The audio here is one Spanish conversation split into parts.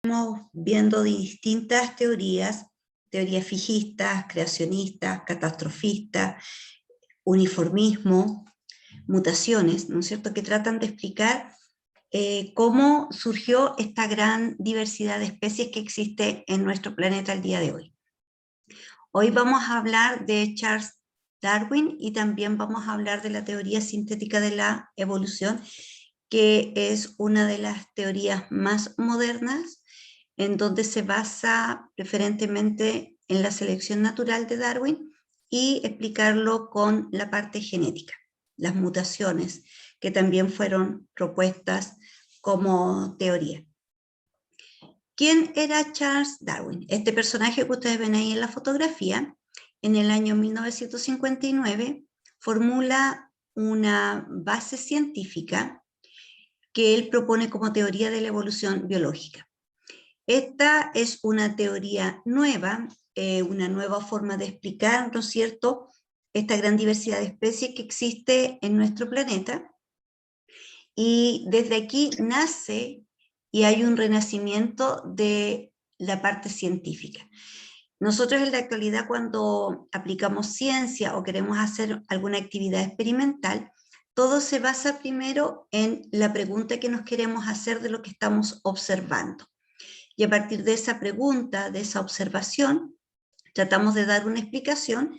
Estamos viendo distintas teorías, teorías fijistas, creacionistas, catastrofistas, uniformismo, mutaciones, ¿no es cierto?, que tratan de explicar cómo surgió esta gran diversidad de especies que existe en nuestro planeta el día de hoy. Hoy vamos a hablar de Charles Darwin y también vamos a hablar de la teoría sintética de la evolución, que es una de las teorías más modernas, en donde se basa preferentemente en la selección natural de Darwin y explicarlo con la parte genética, las mutaciones, que también fueron propuestas como teoría. ¿Quién era Charles Darwin? Este personaje que ustedes ven ahí en la fotografía, en el año 1959, formula una base científica que él propone como teoría de la evolución biológica. Esta es una teoría nueva, una nueva forma de explicar, ¿no es cierto?, esta gran diversidad de especies que existe en nuestro planeta. Y desde aquí nace y hay un renacimiento de la parte científica. Nosotros en la actualidad, cuando aplicamos ciencia o queremos hacer alguna actividad experimental, todo se basa primero en la pregunta que nos queremos hacer de lo que estamos observando. Y a partir de esa pregunta, de esa observación, tratamos de dar una explicación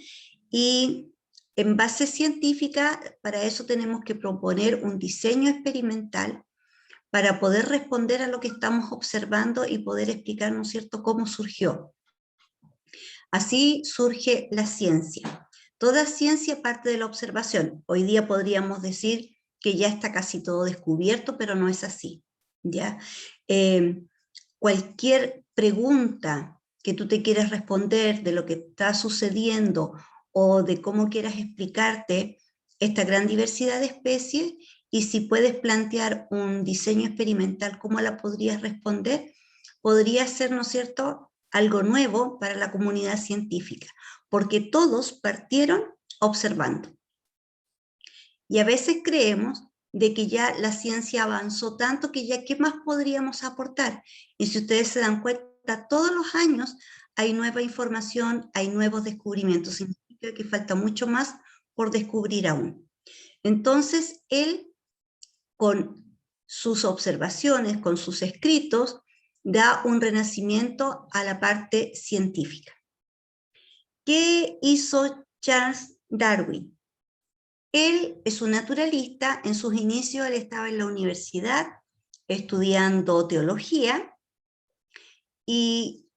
y en base científica, para eso tenemos que proponer un diseño experimental para poder responder a lo que estamos observando y poder explicar, ¿no es cierto?, cómo surgió. Así surge la ciencia. Toda ciencia parte de la observación. Hoy día podríamos decir que ya está casi todo descubierto, pero no es así, ¿ya? Cualquier pregunta que tú te quieras responder de lo que está sucediendo o de cómo quieras explicarte esta gran diversidad de especies, y si puedes plantear un diseño experimental, ¿cómo la podrías responder? Podría ser, ¿no es cierto?, algo nuevo para la comunidad científica, porque todos partieron observando. Y a veces creemos de que ya la ciencia avanzó tanto que ya qué más podríamos aportar. Y si ustedes se dan cuenta, todos los años hay nueva información, hay nuevos descubrimientos. Significa que falta mucho más por descubrir aún. Entonces, él, con sus observaciones, con sus escritos, da un renacimiento a la parte científica. ¿Qué hizo Charles Darwin? Él es un naturalista. En sus inicios él estaba en la universidad estudiando teología y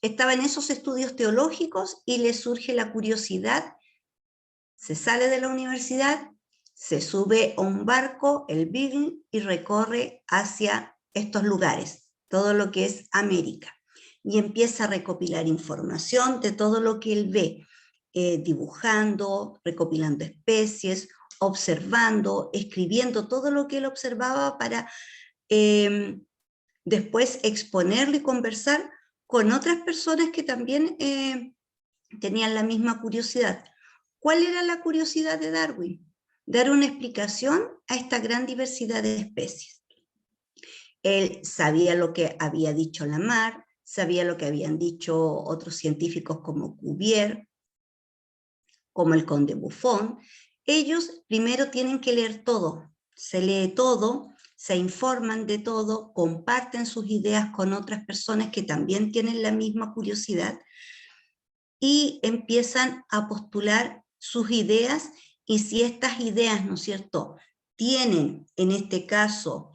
estaba en esos estudios teológicos y le surge la curiosidad. Se sale de la universidad, se sube a un barco, el Beagle, y recorre hacia estos lugares, todo lo que es América, y empieza a recopilar información de todo lo que él ve, dibujando, recopilando especies, observando, escribiendo todo lo que él observaba para después exponerlo y conversar con otras personas que también tenían la misma curiosidad. ¿Cuál era la curiosidad de Darwin? Dar una explicación a esta gran diversidad de especies. Él sabía lo que había dicho Lamarck, sabía lo que habían dicho otros científicos como Cuvier, como el conde Buffon. Ellos primero tienen que leer todo, se lee todo, se informan de todo, comparten sus ideas con otras personas que también tienen la misma curiosidad y empiezan a postular sus ideas, y si estas ideas, ¿no es cierto?, tienen en este caso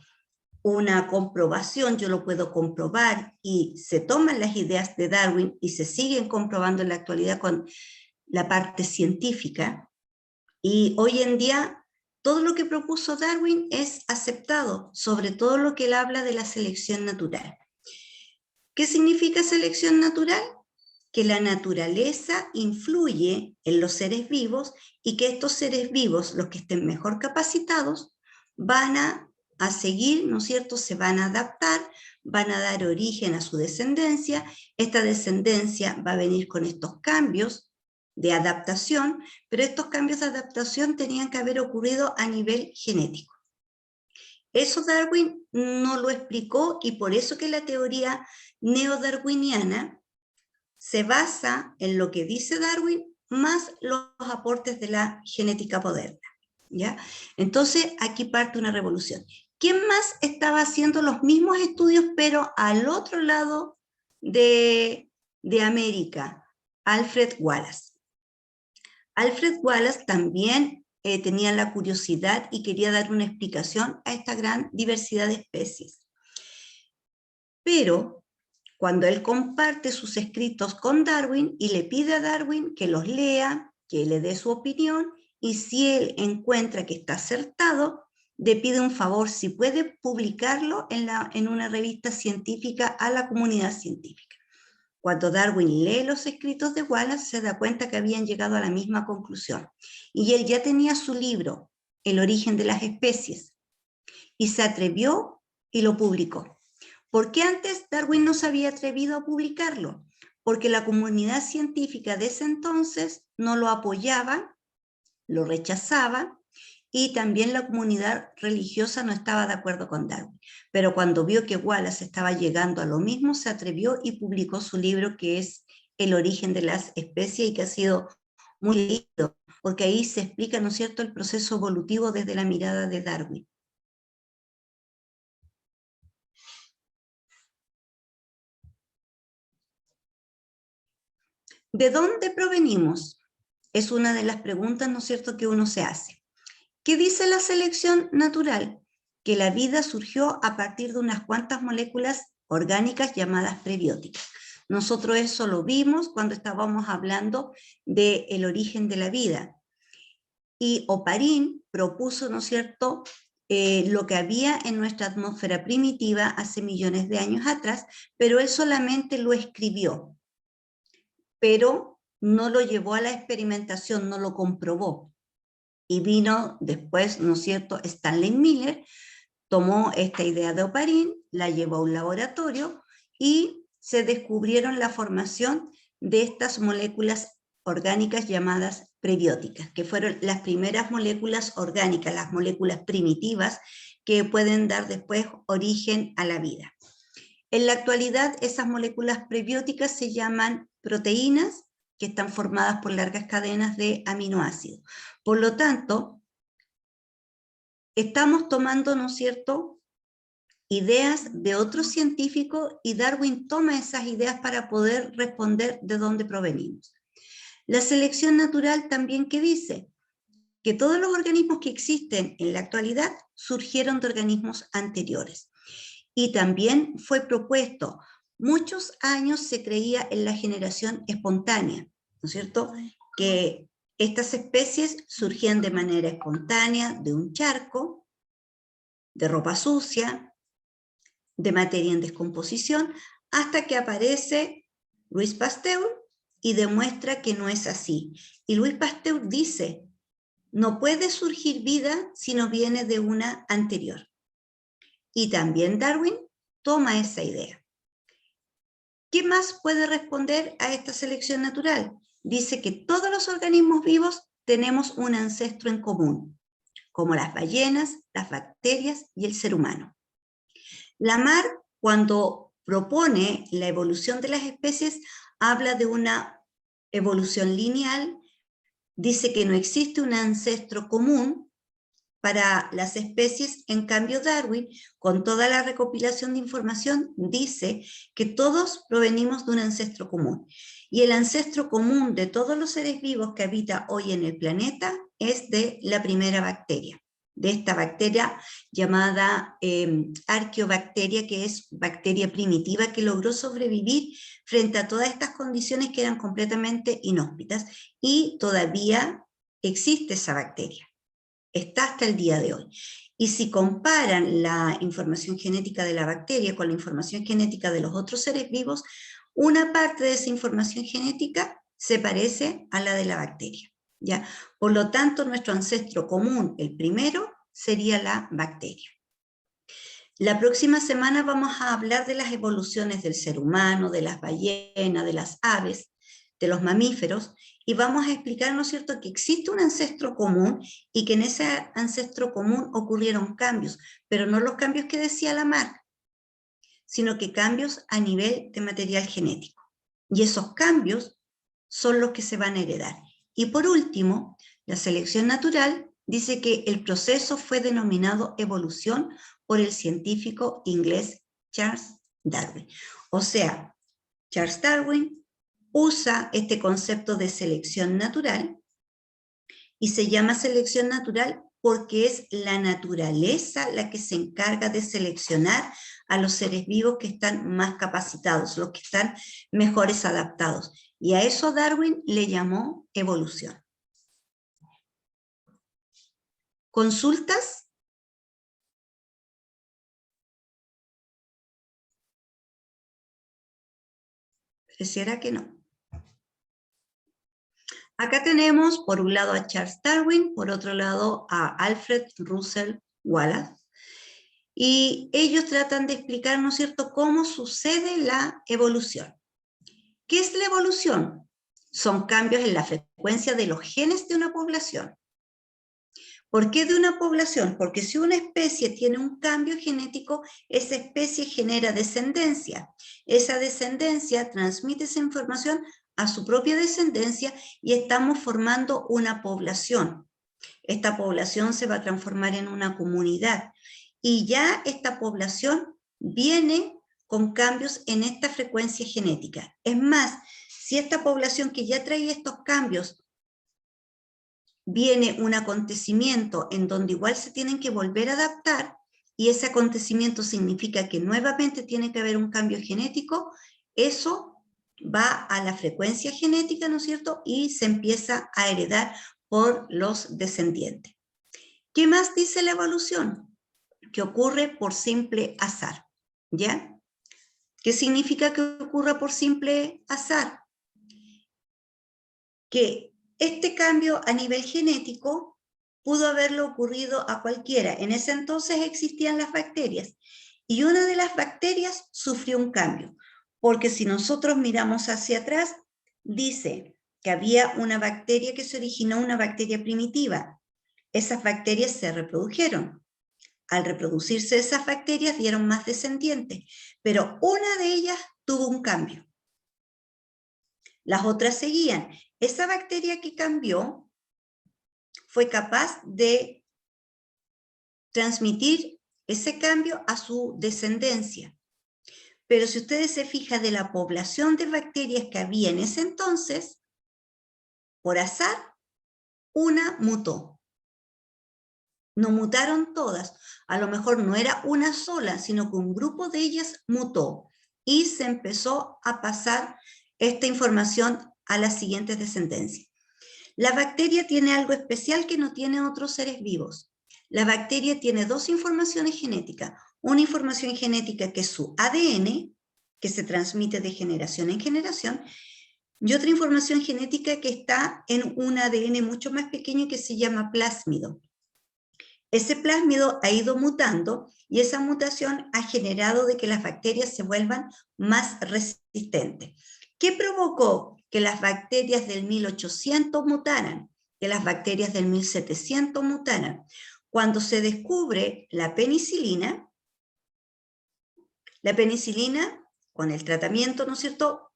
una comprobación, yo lo puedo comprobar, y se toman las ideas de Darwin y se siguen comprobando en la actualidad con la parte científica, y hoy en día todo lo que propuso Darwin es aceptado, sobre todo lo que él habla de la selección natural. ¿Qué significa selección natural? Que la naturaleza influye en los seres vivos y que estos seres vivos, los que estén mejor capacitados, van a seguir, ¿no es cierto?, se van a adaptar, van a dar origen a su descendencia. Esta descendencia va a venir con estos cambios de adaptación, pero estos cambios de adaptación tenían que haber ocurrido a nivel genético. Eso Darwin no lo explicó, y por eso que la teoría neodarwiniana se basa en lo que dice Darwin más los aportes de la genética moderna, ¿ya? Entonces aquí parte una revolución. ¿Quién más estaba haciendo los mismos estudios pero al otro lado de América? Alfred Wallace. Alfred Wallace también tenía la curiosidad y quería dar una explicación a esta gran diversidad de especies. Pero cuando él comparte sus escritos con Darwin y le pide a Darwin que los lea, que le dé su opinión, y si él encuentra que está acertado, le pide un favor, si puede publicarlo en una revista científica a la comunidad científica. Cuando Darwin lee los escritos de Wallace, se da cuenta que habían llegado a la misma conclusión. Y él ya tenía su libro, El origen de las especies, y se atrevió y lo publicó. ¿Por qué antes Darwin no se había atrevido a publicarlo? Porque la comunidad científica de ese entonces no lo apoyaba, lo rechazaba, y también la comunidad religiosa no estaba de acuerdo con Darwin. Pero cuando vio que Wallace estaba llegando a lo mismo, se atrevió y publicó su libro, que es El origen de las especies, y que ha sido muy leído, porque ahí se explica, ¿no es cierto?, el proceso evolutivo desde la mirada de Darwin. ¿De dónde provenimos? Es una de las preguntas, ¿no es cierto?, que uno se hace. ¿Qué dice la selección natural? Que la vida surgió a partir de unas cuantas moléculas orgánicas llamadas prebióticas. Nosotros eso lo vimos cuando estábamos hablando del origen de la vida. Y Oparin propuso, ¿no es cierto?, lo que había en nuestra atmósfera primitiva hace millones de años atrás, pero él solamente lo escribió, pero no lo llevó a la experimentación, no lo comprobó. Y vino después, ¿no es cierto?, Stanley Miller, tomó esta idea de Oparin, la llevó a un laboratorio y se descubrieron la formación de estas moléculas orgánicas llamadas prebióticas, que fueron las primeras moléculas orgánicas, las moléculas primitivas que pueden dar después origen a la vida. En la actualidad, esas moléculas prebióticas se llaman proteínas, que están formadas por largas cadenas de aminoácidos. Por lo tanto, estamos tomando, ¿no es cierto?, ideas de otros científicos, y Darwin toma esas ideas para poder responder de dónde provenimos. La selección natural también, ¿qué dice? Que todos los organismos que existen en la actualidad surgieron de organismos anteriores. Y también fue propuesto, muchos años se creía en la generación espontánea, ¿no es cierto?, que estas especies surgían de manera espontánea de un charco, de ropa sucia, de materia en descomposición, hasta que aparece Louis Pasteur y demuestra que no es así. Y Louis Pasteur dice, no puede surgir vida si no viene de una anterior. Y también Darwin toma esa idea. ¿Qué más puede responder a esta selección natural? Dice que todos los organismos vivos tenemos un ancestro en común, como las ballenas, las bacterias y el ser humano. Lamarck, cuando propone la evolución de las especies, habla de una evolución lineal, dice que no existe un ancestro común para las especies. En cambio, Darwin, con toda la recopilación de información, dice que todos provenimos de un ancestro común. Y el ancestro común de todos los seres vivos que habita hoy en el planeta es de la primera bacteria, de esta bacteria llamada Arqueobacteria, que es bacteria primitiva que logró sobrevivir frente a todas estas condiciones que eran completamente inhóspitas, y todavía existe esa bacteria. Está hasta el día de hoy. Y si comparan la información genética de la bacteria con la información genética de los otros seres vivos, una parte de esa información genética se parece a la de la bacteria, ¿ya? Por lo tanto, nuestro ancestro común, el primero, sería la bacteria. La próxima semana vamos a hablar de las evoluciones del ser humano, de las ballenas, de las aves, de los mamíferos, y vamos a explicar, ¿no es cierto?, que existe un ancestro común y que en ese ancestro común ocurrieron cambios, pero no los cambios que decía Lamarck, sino que cambios a nivel de material genético. Y esos cambios son los que se van a heredar. Y por último, la selección natural dice que el proceso fue denominado evolución por el científico inglés Charles Darwin. O sea, Charles Darwin usa este concepto de selección natural y se llama selección natural porque es la naturaleza la que se encarga de seleccionar a los seres vivos que están más capacitados, los que están mejores adaptados. Y a eso Darwin le llamó evolución. ¿Consultas? Pareciera que no. Acá tenemos por un lado a Charles Darwin, por otro lado a Alfred Russel Wallace, y ellos tratan de explicar, ¿no es cierto?, cómo sucede la evolución. ¿Qué es la evolución? Son cambios en la frecuencia de los genes de una población. ¿Por qué de una población? Porque si una especie tiene un cambio genético, esa especie genera descendencia. Esa descendencia transmite esa información a su propia descendencia y estamos formando una población. Esta población se va a transformar en una comunidad y ya esta población viene con cambios en esta frecuencia genética. Es más, si esta población que ya trae estos cambios viene un acontecimiento en donde igual se tienen que volver a adaptar, y ese acontecimiento significa que nuevamente tiene que haber un cambio genético, eso va a la frecuencia genética, ¿no es cierto?, y se empieza a heredar por los descendientes. ¿Qué más dice la evolución? Que ocurre por simple azar, ¿ya? ¿Qué significa que ocurra por simple azar? Que este cambio a nivel genético pudo haberle ocurrido a cualquiera. En ese entonces existían las bacterias y una de las bacterias sufrió un cambio, porque si nosotros miramos hacia atrás, dice que había una bacteria que se originó, una bacteria primitiva. Esas bacterias se reprodujeron. Al reproducirse esas bacterias dieron más descendientes, pero una de ellas tuvo un cambio. Las otras seguían. Esa bacteria que cambió fue capaz de transmitir ese cambio a su descendencia. Pero si ustedes se fijan de la población de bacterias que había en ese entonces, por azar, una mutó. No mutaron todas. A lo mejor no era una sola, sino que un grupo de ellas mutó. Y se empezó a pasar esta información a las siguientes descendencias. La bacteria tiene algo especial que no tienen otros seres vivos. La bacteria tiene dos informaciones genéticas. Una información genética que es su ADN, que se transmite de generación en generación, y otra información genética que está en un ADN mucho más pequeño que se llama plásmido. Ese plásmido ha ido mutando y esa mutación ha generado de que las bacterias se vuelvan más resistentes. ¿Qué provocó que las bacterias del 1800 mutaran, que las bacterias del 1700 mutaran? Cuando se descubre la penicilina, con el tratamiento, ¿no es cierto?,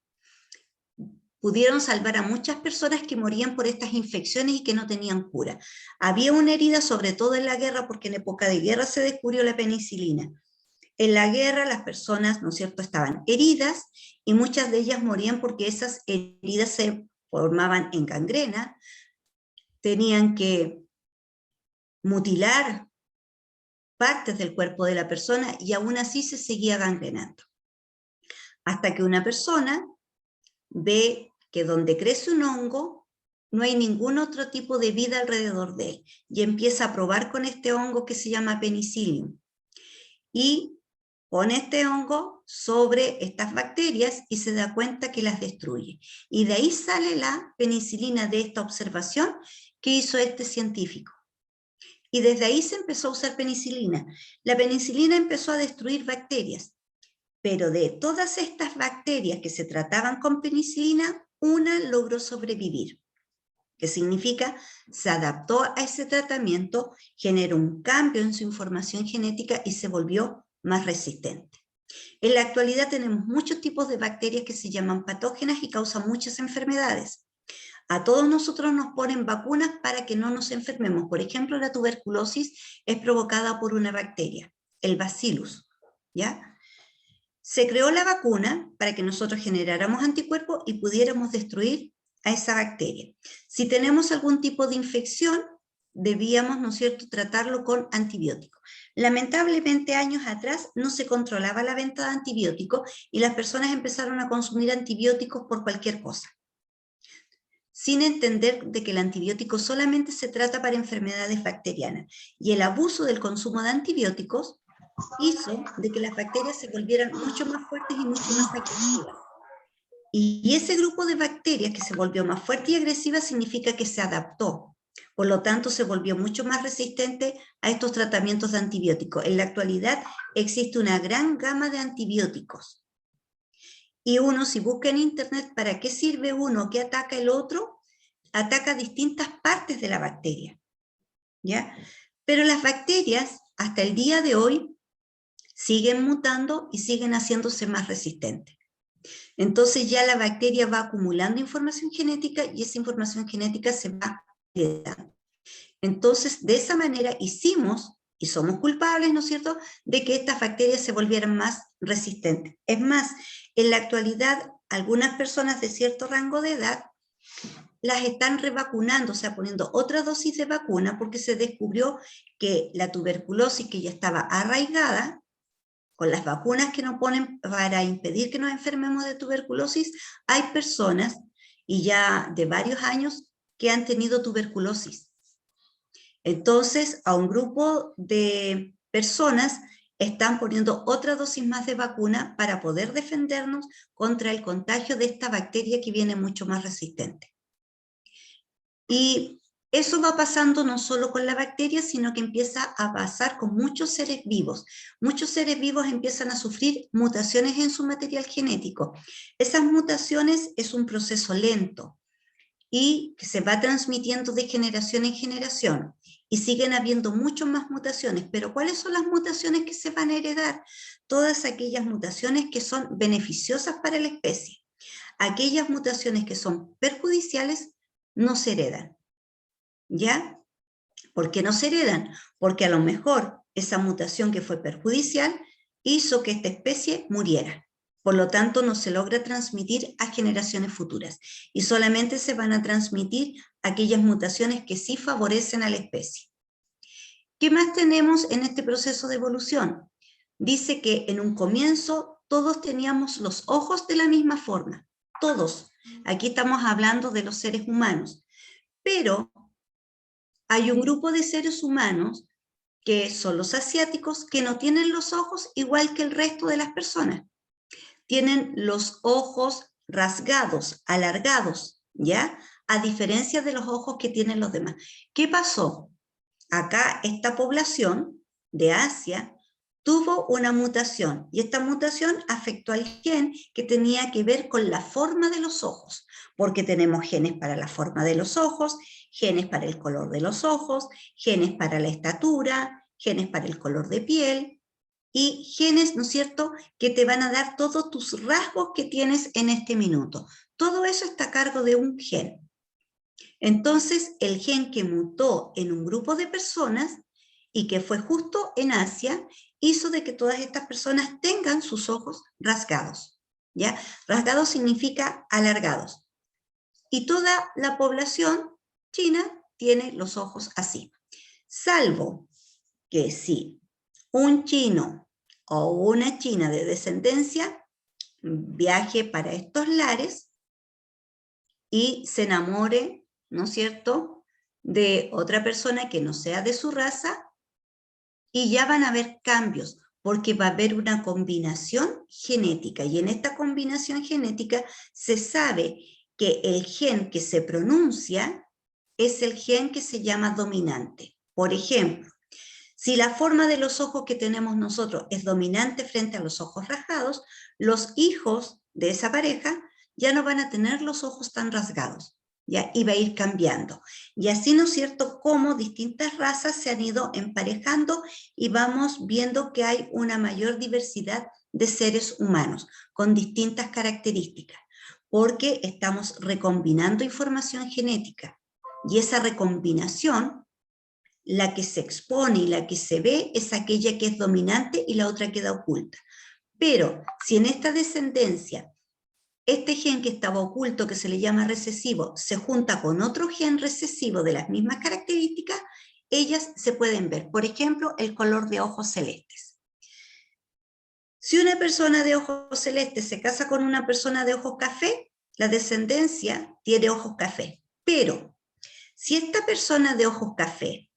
pudieron salvar a muchas personas que morían por estas infecciones y que no tenían cura. Había una herida, sobre todo en la guerra, porque en época de guerra se descubrió la penicilina. En la guerra las personas, ¿no es cierto?, estaban heridas y muchas de ellas morían porque esas heridas se formaban en gangrena, tenían que mutilar partes del cuerpo de la persona y aún así se seguía gangrenando. Hasta que una persona ve que donde crece un hongo no hay ningún otro tipo de vida alrededor de él y empieza a probar con este hongo que se llama Penicillium y pone este hongo sobre estas bacterias y se da cuenta que las destruye. Y de ahí sale la penicilina, de esta observación que hizo este científico. Y desde ahí se empezó a usar penicilina. La penicilina empezó a destruir bacterias, pero de todas estas bacterias que se trataban con penicilina, una logró sobrevivir, que significa se adaptó a ese tratamiento, generó un cambio en su información genética y se volvió más resistente. En la actualidad tenemos muchos tipos de bacterias que se llaman patógenas y causan muchas enfermedades. A todos nosotros nos ponen vacunas para que no nos enfermemos. Por ejemplo, la tuberculosis es provocada por una bacteria, el bacillus, ¿ya? Se creó la vacuna para que nosotros generáramos anticuerpos y pudiéramos destruir a esa bacteria. Si tenemos algún tipo de infección, debíamos, ¿no es cierto?, tratarlo con antibióticos. Lamentablemente, años atrás no se controlaba la venta de antibióticos y las personas empezaron a consumir antibióticos por cualquier cosa, sin entender de que el antibiótico solamente se trata para enfermedades bacterianas. Y el abuso del consumo de antibióticos hizo de que las bacterias se volvieran mucho más fuertes y mucho más agresivas. Y ese grupo de bacterias que se volvió más fuerte y agresiva significa que se adaptó. Por lo tanto, se volvió mucho más resistente a estos tratamientos de antibióticos. En la actualidad existe una gran gama de antibióticos. Y uno, si busca en internet para qué sirve uno, qué ataca el otro, ataca distintas partes de la bacteria, ¿ya? Pero las bacterias, hasta el día de hoy, siguen mutando y siguen haciéndose más resistentes. Entonces ya la bacteria va acumulando información genética y esa información genética se va heredando. Entonces, de esa manera hicimos, y somos culpables, ¿no es cierto?, de que estas bacterias se volvieran más resistentes. Es más, en la actualidad, algunas personas de cierto rango de edad las están revacunando, o sea, poniendo otra dosis de vacuna, porque se descubrió que la tuberculosis, que ya estaba arraigada, con las vacunas que nos ponen para impedir que nos enfermemos de tuberculosis, hay personas, y ya de varios años, que han tenido tuberculosis. Entonces, a un grupo de personas están poniendo otra dosis más de vacuna para poder defendernos contra el contagio de esta bacteria que viene mucho más resistente. Y eso va pasando no solo con la bacteria, sino que empieza a pasar con muchos seres vivos. Muchos seres vivos empiezan a sufrir mutaciones en su material genético. Esas mutaciones es un proceso lento y que se va transmitiendo de generación en generación. Y siguen habiendo muchas más mutaciones. Pero ¿cuáles son las mutaciones que se van a heredar? Todas aquellas mutaciones que son beneficiosas para la especie. Aquellas mutaciones que son perjudiciales no se heredan. ¿Ya? ¿Por qué no se heredan? Porque a lo mejor esa mutación que fue perjudicial hizo que esta especie muriera. Por lo tanto, no se logra transmitir a generaciones futuras y solamente se van a transmitir aquellas mutaciones que sí favorecen a la especie. ¿Qué más tenemos en este proceso de evolución? Dice que en un comienzo todos teníamos los ojos de la misma forma, todos. Aquí estamos hablando de los seres humanos, pero hay un grupo de seres humanos que son los asiáticos que no tienen los ojos igual que el resto de las personas. Tienen los ojos rasgados, alargados, ¿ya? A diferencia de los ojos que tienen los demás. ¿Qué pasó? Acá esta población de Asia tuvo una mutación y esta mutación afectó al gen que tenía que ver con la forma de los ojos, porque tenemos genes para la forma de los ojos, genes para el color de los ojos, genes para la estatura, genes para el color de piel y genes, ¿no es cierto?, que te van a dar todos tus rasgos que tienes en este minuto. Todo eso está a cargo de un gen. Entonces, el gen que mutó en un grupo de personas y que fue justo en Asia, hizo de que todas estas personas tengan sus ojos rasgados, ¿ya? Rasgados significa alargados. Y toda la población china tiene los ojos así. Salvo que si un chino o una china de descendencia viaje para estos lares y se enamore, ¿no es cierto?, de otra persona que no sea de su raza, y ya van a haber cambios, porque va a haber una combinación genética, y en esta combinación genética se sabe que el gen que se pronuncia es el gen que se llama dominante. Por ejemplo, si la forma de los ojos que tenemos nosotros es dominante frente a los ojos rasgados, los hijos de esa pareja ya no van a tener los ojos tan rasgados, ¿ya? Y va a ir cambiando. Y así, ¿no es cierto?, cómo distintas razas se han ido emparejando y vamos viendo que hay una mayor diversidad de seres humanos con distintas características, porque estamos recombinando información genética. Y esa recombinación, la que se expone y la que se ve, es aquella que es dominante y la otra queda oculta. Pero si en esta descendencia este gen que estaba oculto, que se le llama recesivo, se junta con otro gen recesivo de las mismas características, ellas se pueden ver. Por ejemplo, el color de ojos celestes. Si una persona de ojos celestes se casa con una persona de ojos café, la descendencia tiene ojos café. Pero si esta persona de ojos café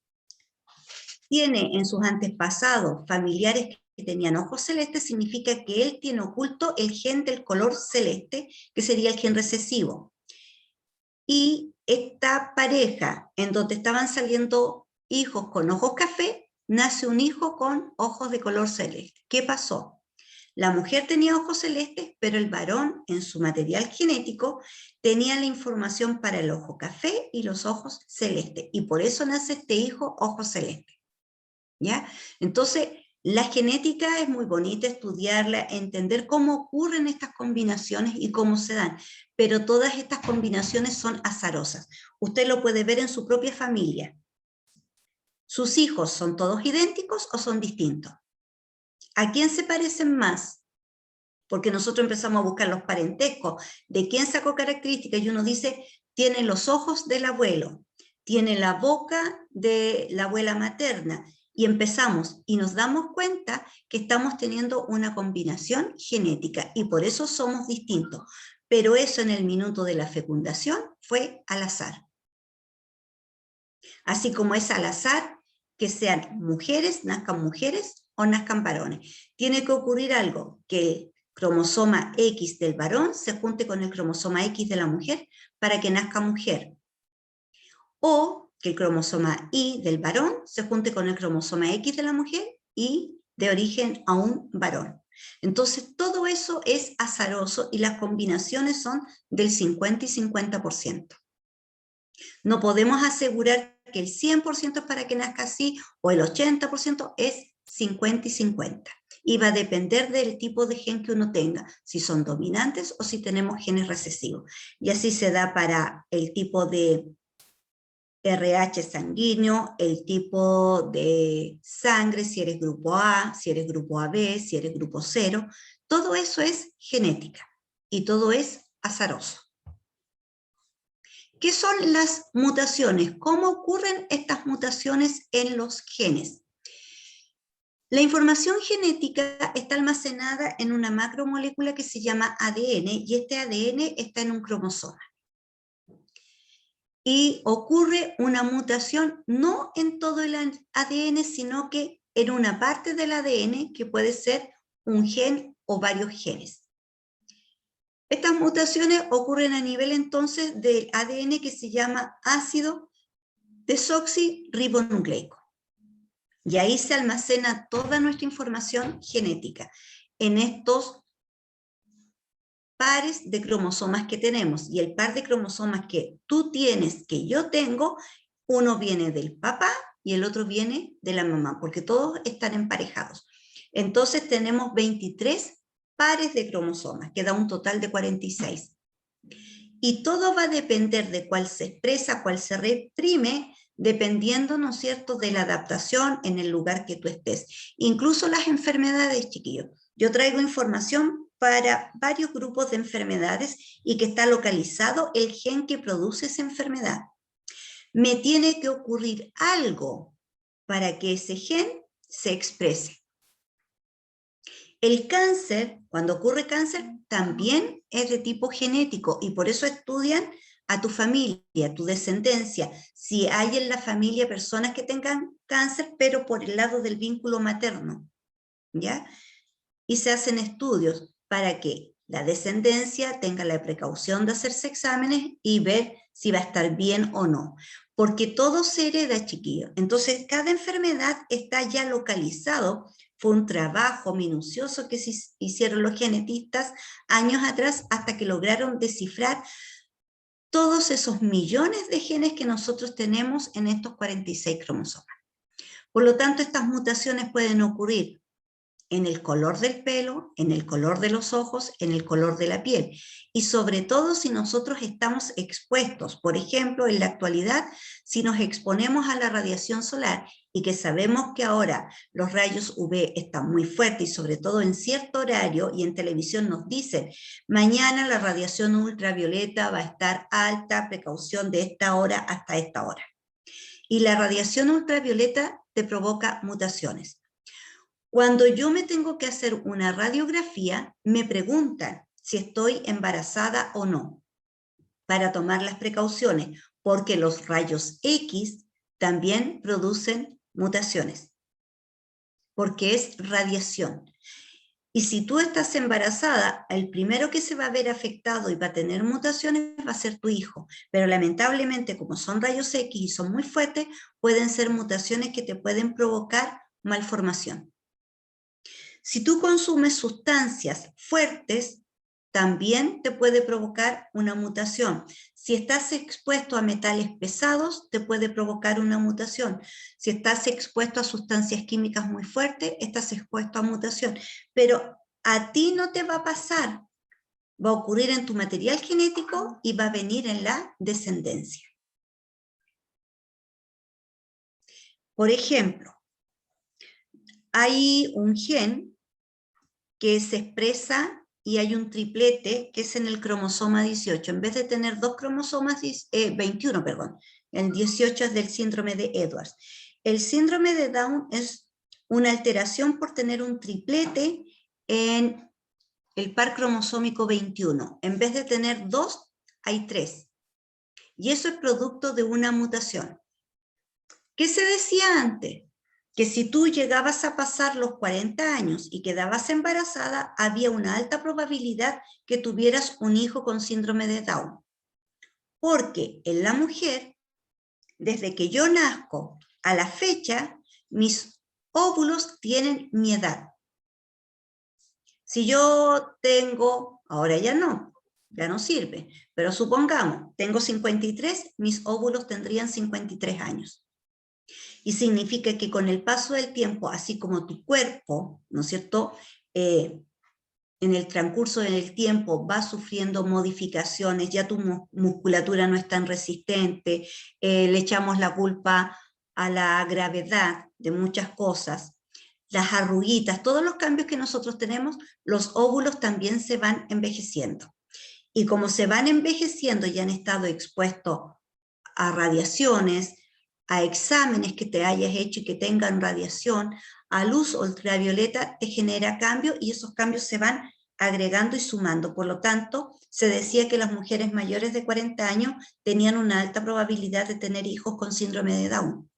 tiene en sus antepasados familiares que tenían ojos celestes, significa que él tiene oculto el gen del color celeste, que sería el gen recesivo. Y esta pareja, en donde estaban saliendo hijos con ojos café, nace un hijo con ojos de color celeste. ¿Qué pasó? La mujer tenía ojos celestes, pero el varón, en su material genético, tenía la información para el ojo café y los ojos celestes. Y por eso nace este hijo ojos celestes. ¿Ya? Entonces, la genética es muy bonita estudiarla, entender cómo ocurren estas combinaciones y cómo se dan, pero todas estas combinaciones son azarosas. Usted lo puede ver en su propia familia. ¿Sus hijos son todos idénticos o son distintos? ¿A quién se parecen más? Porque nosotros empezamos a buscar los parentescos, de quién sacó características, y uno dice, tiene los ojos del abuelo, tiene la boca de la abuela materna, y empezamos y nos damos cuenta que estamos teniendo una combinación genética y por eso somos distintos. Pero eso en el minuto de la fecundación fue al azar. Así como es al azar que sean mujeres o nazcan varones. Tiene que ocurrir algo, que el cromosoma X del varón se junte con el cromosoma X de la mujer para que nazca mujer. O que el cromosoma Y del varón se junte con el cromosoma X de la mujer y de origen a un varón. Entonces, todo eso es azaroso y las combinaciones son del 50 y 50%. No podemos asegurar que el 100% es para que nazca así o el 80% es 50 y 50. Y va a depender del tipo de gen que uno tenga, si son dominantes o si tenemos genes recesivos. Y así se da para el tipo de RH sanguíneo, el tipo de sangre, si eres grupo A, si eres grupo AB, si eres grupo 0. Todo eso es genética y todo es azaroso. ¿Qué son las mutaciones? ¿Cómo ocurren estas mutaciones en los genes? La información genética está almacenada en una macromolécula que se llama ADN y este ADN está en un cromosoma. Y ocurre una mutación no en todo el ADN, sino que en una parte del ADN que puede ser un gen o varios genes. Estas mutaciones ocurren a nivel entonces del ADN que se llama ácido desoxirribonucleico. Y ahí se almacena toda nuestra información genética en estos pares de cromosomas que tenemos. Y el par de cromosomas que tú tienes, que yo tengo, uno viene del papá y el otro viene de la mamá, porque todos están emparejados. Entonces tenemos 23 pares de cromosomas, que da un total de 46. Y todo va a depender de cuál se expresa, cuál se reprime, dependiendo, ¿no es cierto?, de la adaptación en el lugar que tú estés. Incluso las enfermedades, chiquillos. Yo traigo información para varios grupos de enfermedades y que está localizado el gen que produce esa enfermedad. Me tiene que ocurrir algo para que ese gen se exprese. El cáncer, cuando ocurre cáncer, también es de tipo genético y por eso estudian a tu familia, a tu descendencia, si hay en la familia personas que tengan cáncer, pero por el lado del vínculo materno, ¿ya? Y se hacen estudios para que la descendencia tenga la precaución de hacerse exámenes y ver si va a estar bien o no. Porque todo se hereda, chiquillos. Entonces, cada enfermedad está ya localizado Fue un trabajo minucioso que se hicieron los genetistas años atrás hasta que lograron descifrar todos esos millones de genes que nosotros tenemos en estos 46 cromosomas. Por lo tanto, estas mutaciones pueden ocurrir en el color del pelo, en el color de los ojos, en el color de la piel. Y sobre todo si nosotros estamos expuestos, por ejemplo, en la actualidad, si nos exponemos a la radiación solar y que sabemos que ahora los rayos UV están muy fuertes y sobre todo en cierto horario, y en televisión nos dicen, mañana la radiación ultravioleta va a estar alta, precaución de esta hora hasta esta hora. Y la radiación ultravioleta te provoca mutaciones. Cuando yo me tengo que hacer una radiografía, me preguntan si estoy embarazada o no, para tomar las precauciones, porque los rayos X también producen mutaciones, porque es radiación. Y si tú estás embarazada, el primero que se va a ver afectado y va a tener mutaciones va a ser tu hijo. Pero lamentablemente, como son rayos X y son muy fuertes, pueden ser mutaciones que te pueden provocar malformación. Si tú consumes sustancias fuertes, también te puede provocar una mutación. Si estás expuesto a metales pesados, te puede provocar una mutación. Si estás expuesto a sustancias químicas muy fuertes, estás expuesto a mutación. Pero a ti no te va a pasar. Va a ocurrir en tu material genético y va a venir en la descendencia. Por ejemplo, hay un gen que se expresa y hay un triplete que es en el cromosoma 18. En vez de tener dos cromosomas, 21, perdón, el 18 es del síndrome de Edwards. El síndrome de Down es una alteración por tener un triplete en el par cromosómico 21. En vez de tener dos, hay tres. Y eso es producto de una mutación. ¿Qué se decía antes? Que si tú llegabas a pasar los 40 años y quedabas embarazada, había una alta probabilidad que tuvieras un hijo con síndrome de Down. Porque en la mujer, desde que yo nazco a la fecha, mis óvulos tienen mi edad. Si yo tengo, ahora ya no sirve, pero supongamos, tengo 53, mis óvulos tendrían 53 años. Y significa que con el paso del tiempo, así como tu cuerpo, ¿no es cierto?, en el transcurso del tiempo va sufriendo modificaciones, ya tu musculatura no es tan resistente, le echamos la culpa a la gravedad de muchas cosas, las arruguitas, todos los cambios que nosotros tenemos, los óvulos también se van envejeciendo. Y como se van envejeciendo y han estado expuestos a radiaciones, a exámenes que te hayas hecho y que tengan radiación, a luz ultravioleta te genera cambios y esos cambios se van agregando y sumando. Por lo tanto, se decía que las mujeres mayores de 40 años tenían una alta probabilidad de tener hijos con síndrome de Down.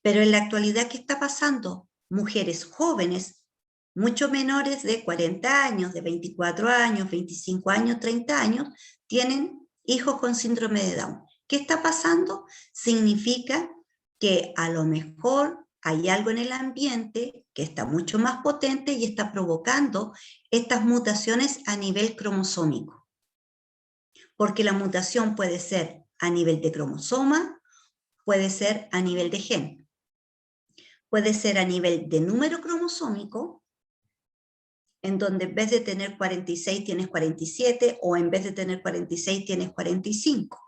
Pero en la actualidad, ¿qué está pasando? Mujeres jóvenes, mucho menores de 40 años, de 24 años, 25 años, 30 años, tienen hijos con síndrome de Down. ¿Qué está pasando? Significa que a lo mejor hay algo en el ambiente que está mucho más potente y está provocando estas mutaciones a nivel cromosómico. Porque la mutación puede ser a nivel de cromosoma, puede ser a nivel de gen, puede ser a nivel de número cromosómico, en donde en vez de tener 46 tienes 47, o en vez de tener 46 tienes 45.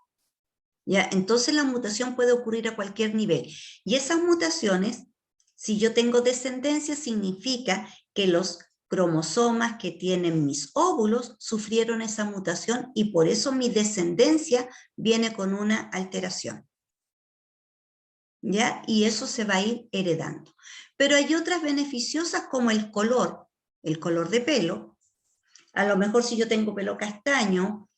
¿Ya? Entonces la mutación puede ocurrir a cualquier nivel. Y esas mutaciones, si yo tengo descendencia, significa que los cromosomas que tienen mis óvulos sufrieron esa mutación y por eso mi descendencia viene con una alteración. ¿Ya? Y eso se va a ir heredando. Pero hay otras beneficiosas como el color de pelo. A lo mejor si yo tengo pelo castaño,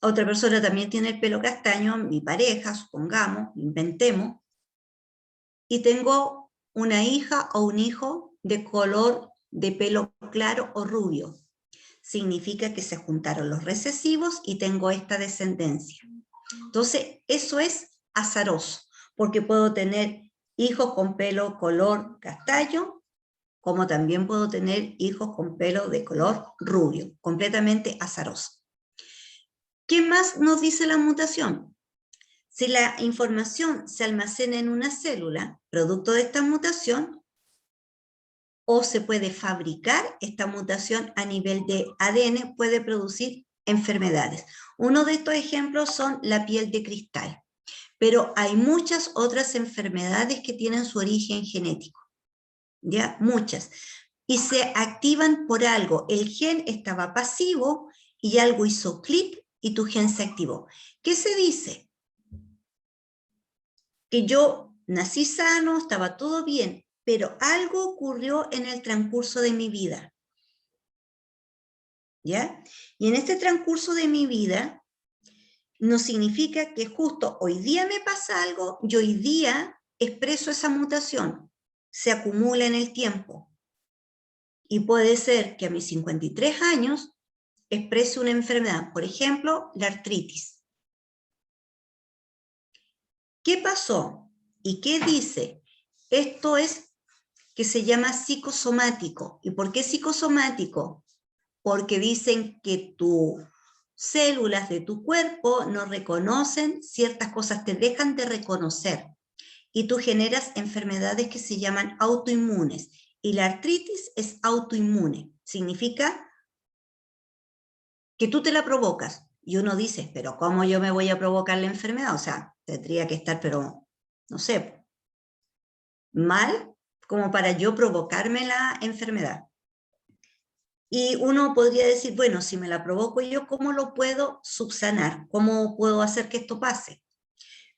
otra persona también tiene el pelo castaño, mi pareja, supongamos, inventemos, y tengo una hija o un hijo de color de pelo claro o rubio. Significa que se juntaron los recesivos y tengo esta descendencia. Entonces, eso es azaroso, porque puedo tener hijos con pelo color castaño como también puedo tener hijos con pelo de color rubio, completamente azaroso. ¿Qué más nos dice la mutación? Si la información se almacena en una célula, producto de esta mutación, o se puede fabricar esta mutación a nivel de ADN, puede producir enfermedades. Uno de estos ejemplos son la piel de cristal, pero hay muchas otras enfermedades que tienen su origen genético, ¿ya? Muchas. Y se activan por algo. El gen estaba pasivo y algo hizo clic y tu gen se activó. ¿Qué se dice? Que yo nací sano, estaba todo bien, pero algo ocurrió en el transcurso de mi vida, ¿ya? Y en este transcurso de mi vida no significa que justo hoy día me pasa algo y hoy día expreso esa mutación, se acumula en el tiempo. Y puede ser que a mis 53 años exprese una enfermedad, por ejemplo, la artritis. ¿Qué pasó? ¿Y qué dice? Esto es que se llama psicosomático. ¿Y por qué psicosomático? Porque dicen que tus células de tu cuerpo no reconocen ciertas cosas, te dejan de reconocer. Y tú generas enfermedades que se llaman autoinmunes. Y la artritis es autoinmune. Significa que tú te la provocas. Y uno dice, pero ¿cómo yo me voy a provocar la enfermedad? O sea, tendría que estar, pero, no sé, mal como para yo provocarme la enfermedad. Y uno podría decir, bueno, si me la provoco yo, ¿cómo lo puedo subsanar? ¿Cómo puedo hacer que esto pase?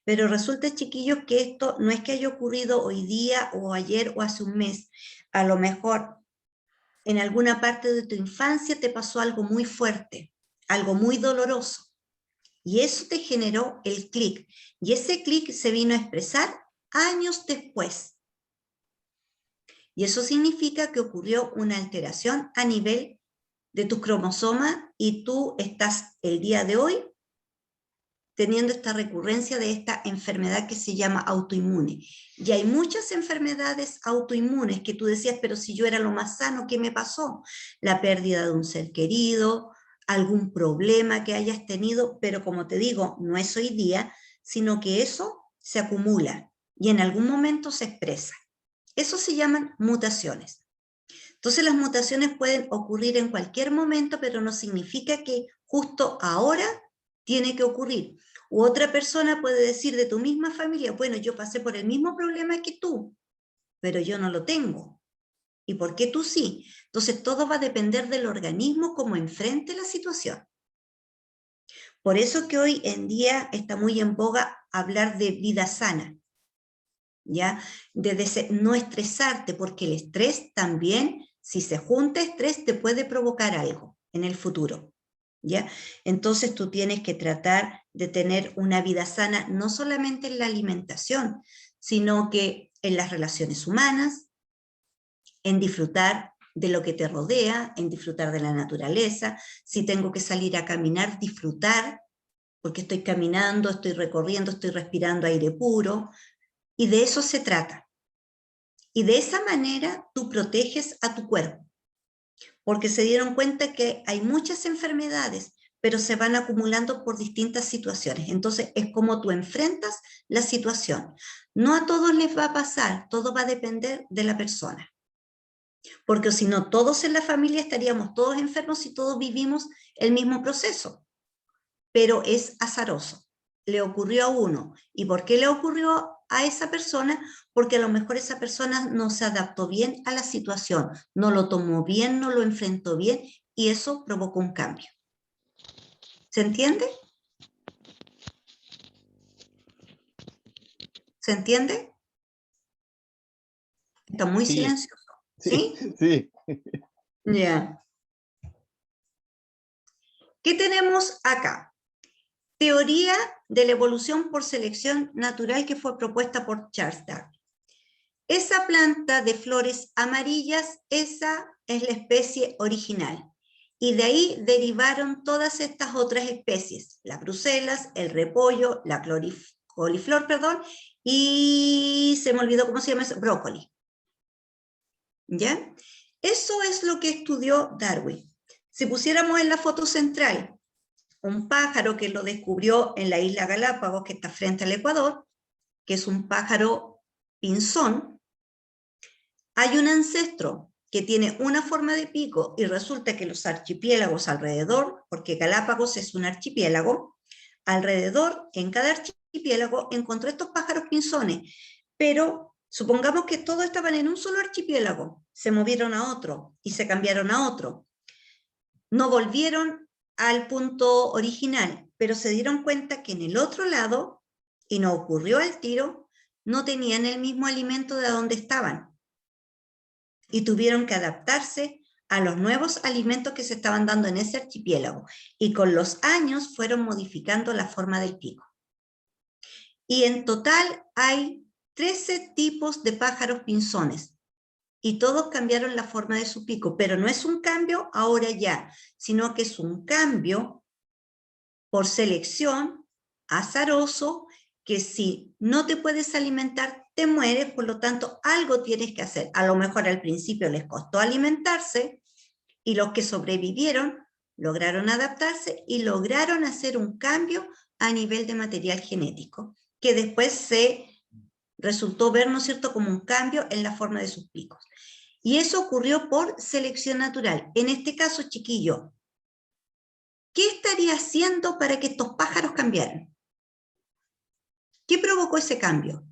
Pero resulta, chiquillos, que esto no es que haya ocurrido hoy día o ayer o hace un mes. A lo mejor en alguna parte de tu infancia te pasó algo muy fuerte, algo muy doloroso. Y eso te generó el clic. Y ese clic se vino a expresar años después. Y eso significa que ocurrió una alteración a nivel de tus cromosomas y tú estás el día de hoy teniendo esta recurrencia de esta enfermedad que se llama autoinmune. Y hay muchas enfermedades autoinmunes que tú decías, pero si yo era lo más sano, ¿qué me pasó? La pérdida de un ser querido, algún problema que hayas tenido, pero como te digo, no es hoy día, sino que eso se acumula y en algún momento se expresa. Eso se llaman mutaciones. Entonces las mutaciones pueden ocurrir en cualquier momento, pero no significa que justo ahora tiene que ocurrir. U otra persona puede decir de tu misma familia, bueno, yo pasé por el mismo problema que tú, pero yo no lo tengo. ¿Y por qué tú sí? Entonces todo va a depender del organismo cómo enfrente la situación. Por eso que hoy en día está muy en boga hablar de vida sana, ¿ya? De no estresarte, porque el estrés también, si se junta estrés, te puede provocar algo en el futuro, ¿ya? Entonces tú tienes que tratar de tener una vida sana, no solamente en la alimentación, sino que en las relaciones humanas, en disfrutar de lo que te rodea, en disfrutar de la naturaleza. Si tengo que salir a caminar, disfrutar, porque estoy caminando, estoy recorriendo, estoy respirando aire puro, y de eso se trata. Y de esa manera tú proteges a tu cuerpo, porque se dieron cuenta que hay muchas enfermedades, pero se van acumulando por distintas situaciones. Entonces es como tú enfrentas la situación. No a todos les va a pasar, todo va a depender de la persona. Porque si no, todos en la familia estaríamos todos enfermos y todos vivimos el mismo proceso. Pero es azaroso. Le ocurrió a uno. ¿Y por qué le ocurrió a esa persona? Porque a lo mejor esa persona no se adaptó bien a la situación, no lo tomó bien, no lo enfrentó bien, y eso provocó un cambio. ¿Se entiende? ¿Se entiende? Está muy Sí, silencioso. sí, ¿Sí? sí. Ya. Yeah. ¿Qué tenemos acá? Teoría de la evolución por selección natural que fue propuesta por Charles Darwin. Esa planta de flores amarillas, esa es la especie original. Y de ahí derivaron todas estas otras especies, las bruselas, el repollo, la coliflor, perdón, y se me olvidó cómo se llama eso, brócoli. ¿Ya? Eso es lo que estudió Darwin. Si pusiéramos en la foto central un pájaro que lo descubrió en la isla Galápagos, que está frente al Ecuador, que es un pájaro pinzón, hay un ancestro que tiene una forma de pico y resulta que los archipiélagos alrededor, porque Galápagos es un archipiélago, alrededor, en cada archipiélago, encontró estos pájaros pinzones, pero supongamos que todos estaban en un solo archipiélago, se movieron a otro y se cambiaron a otro. No volvieron al punto original, pero se dieron cuenta que en el otro lado, y no ocurrió al tiro, no tenían el mismo alimento de donde estaban. Y tuvieron que adaptarse a los nuevos alimentos que se estaban dando en ese archipiélago. Y con los años fueron modificando la forma del pico. Y en total hay 13 tipos de pájaros pinzones. Y todos cambiaron la forma de su pico, pero no es un cambio ahora ya, sino que es un cambio por selección, azaroso, que si no te puedes alimentar, te mueres, por lo tanto, algo tienes que hacer. A lo mejor al principio les costó alimentarse, y los que sobrevivieron lograron adaptarse y lograron hacer un cambio a nivel de material genético, que después se resultó ver, ¿no es cierto?, como un cambio en la forma de sus picos. Y eso ocurrió por selección natural. En este caso, chiquillo, ¿qué estaría haciendo para que estos pájaros cambiaran? ¿Qué provocó ese cambio?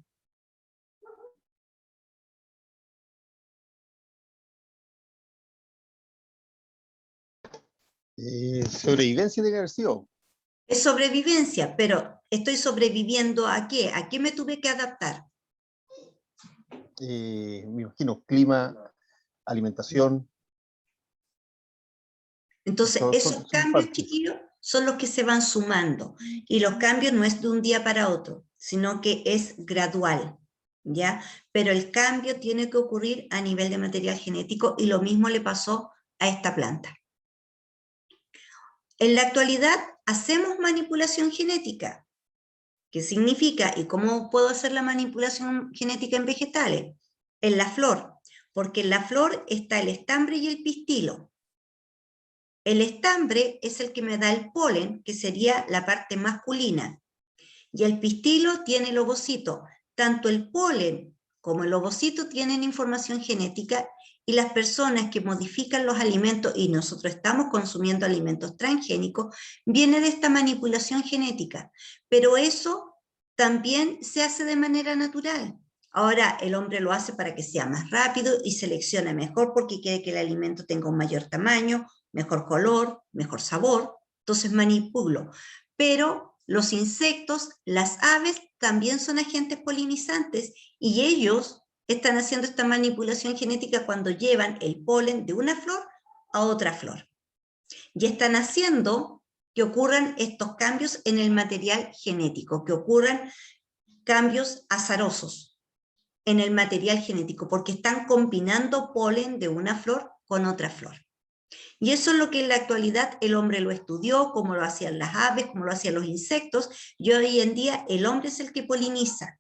Sobrevivencia de haber sido. Es sobrevivencia, pero ¿estoy sobreviviendo a qué? ¿A qué me tuve que adaptar? Me imagino, clima, alimentación. Entonces, esos Son cambios, partes. chiquillos, son los que se van sumando. Y los cambios no es de un día para otro, sino que es gradual, ¿ya? Pero el cambio tiene que ocurrir a nivel de material genético y lo mismo le pasó a esta planta. En la actualidad, hacemos manipulación genética. ¿Qué significa? ¿Y cómo puedo hacer la manipulación genética en vegetales? En la flor, porque en la flor está el estambre y el pistilo. El estambre es el que me da el polen, que sería la parte masculina, y el pistilo tiene el ovocito. Tanto el polen como el ovocito tienen información genética, y las personas que modifican los alimentos, y nosotros estamos consumiendo alimentos transgénicos, viene de esta manipulación genética, pero eso también se hace de manera natural. Ahora el hombre lo hace para que sea más rápido y seleccione mejor porque quiere que el alimento tenga un mayor tamaño, mejor color, mejor sabor, entonces manipulo. Pero los insectos, las aves, también son agentes polinizantes y ellos están haciendo esta manipulación genética cuando llevan el polen de una flor a otra flor. Y están haciendo que ocurran estos cambios en el material genético, que ocurran cambios azarosos en el material genético, porque están combinando polen de una flor con otra flor. Y eso es lo que en la actualidad el hombre lo estudió, como lo hacían las aves, como lo hacían los insectos, y hoy en día el hombre es el que poliniza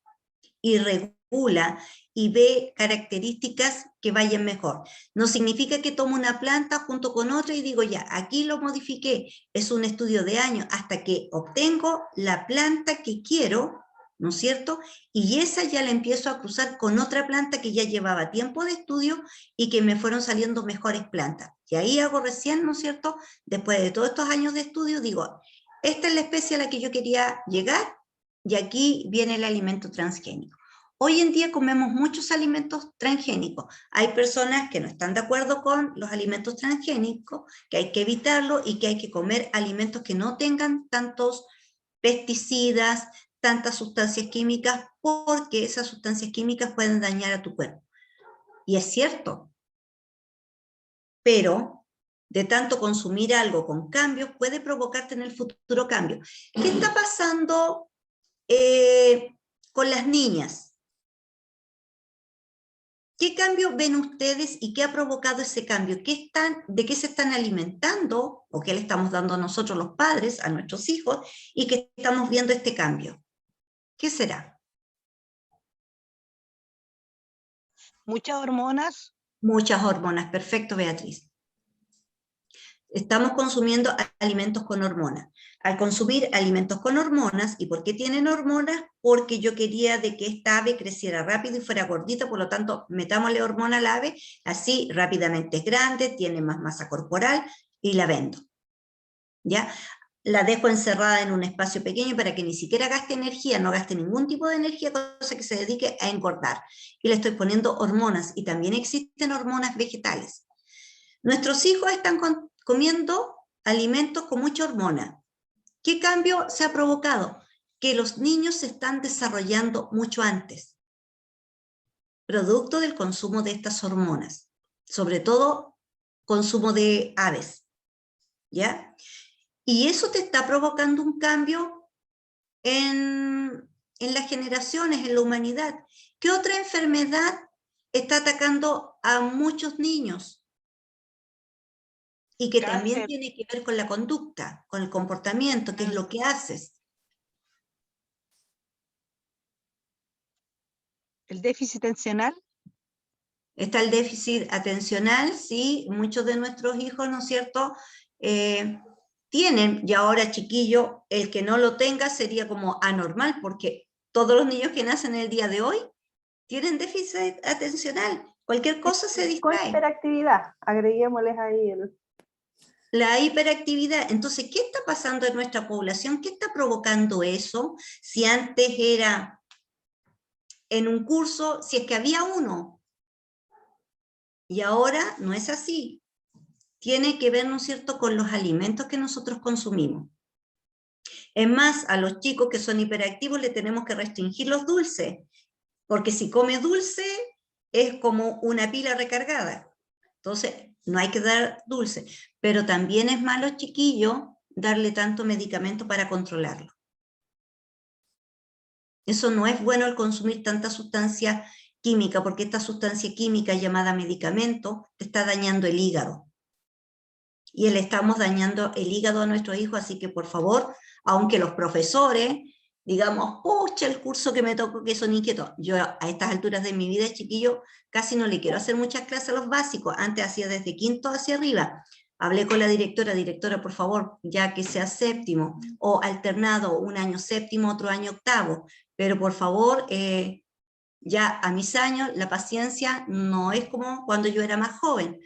y regula y ve características que vayan mejor. No significa que tomo una planta junto con otra y digo, ya, aquí lo modifiqué. Es un estudio de años hasta que obtengo la planta que quiero, ¿no es cierto? Y esa ya la empiezo a cruzar con otra planta que ya llevaba tiempo de estudio y que me fueron saliendo mejores plantas. Y ahí hago recién, ¿no es cierto? Después de todos estos años de estudio, digo, esta es la especie a la que yo quería llegar y aquí viene el alimento transgénico. Hoy en día comemos muchos alimentos transgénicos. Hay personas que no están de acuerdo con los alimentos transgénicos, que hay que evitarlo y que hay que comer alimentos que no tengan tantos pesticidas, tantas sustancias químicas, porque esas sustancias químicas pueden dañar a tu cuerpo. Y es cierto, pero de tanto consumir algo con cambios puede provocarte en el futuro cambios. ¿Qué está pasando con las niñas? ¿Qué cambio ven ustedes y qué ha provocado ese cambio? ¿De qué se están alimentando o qué le estamos dando a nosotros los padres, a nuestros hijos, y que estamos viendo este cambio? ¿Qué será? Muchas hormonas, Muchas hormonas, perfecto, Beatriz. Estamos consumiendo alimentos con hormonas. Al consumir alimentos con hormonas, ¿y por qué tienen hormonas? Porque yo quería de que esta ave creciera rápido y fuera gordita, por lo tanto, metámosle hormona al ave, así rápidamente es grande, tiene más masa corporal y la vendo. ¿Ya? La dejo encerrada en un espacio pequeño para que ni siquiera gaste energía, no gaste ningún tipo de energía, cosa que se dedique a engordar. Y le estoy poniendo hormonas, y también existen hormonas vegetales. Nuestros hijos están comiendo alimentos con mucha hormona. ¿Qué cambio se ha provocado? Que los niños se están desarrollando mucho antes, producto del consumo de estas hormonas, sobre todo consumo de aves, ¿ya? Y eso te está provocando un cambio en las generaciones, en la humanidad. ¿Qué otra enfermedad está atacando a muchos niños? Y que también tiene que ver con la conducta, con el comportamiento, que es lo que haces. ¿El déficit atencional? Está el déficit atencional, sí, muchos de nuestros hijos, ¿no es cierto?, tienen, y ahora chiquillo, el que no lo tenga sería como anormal, porque todos los niños que nacen el día de hoy tienen déficit atencional, cualquier cosa se Con distrae. hiperactividad, agreguémosles ahí La hiperactividad. Entonces, ¿qué está pasando en nuestra población? ¿Qué está provocando eso? Si antes era en un curso, si es que había uno, y ahora no es así. Tiene que ver, ¿no es cierto?, con los alimentos que nosotros consumimos. Es más, a los chicos que son hiperactivos le tenemos que restringir los dulces, porque si come dulce es como una pila recargada. Entonces, no hay que dar dulce, pero también es malo, chiquillo, darle tanto medicamento para controlarlo. Eso no es bueno, el consumir tanta sustancia química, porque esta sustancia química llamada medicamento te está dañando el hígado. Y le estamos dañando el hígado a nuestros hijos, así que por favor, aunque los profesores, digamos, pucha, el curso que me tocó que son inquietos, yo a estas alturas de mi vida, chiquillo, casi no le quiero hacer muchas clases a los básicos, antes hacía desde quinto hacia arriba. Hablé con la directora, por favor, ya que sea séptimo, o alternado, un año séptimo, otro año octavo, pero por favor, ya a mis años, la paciencia no es como cuando yo era más joven,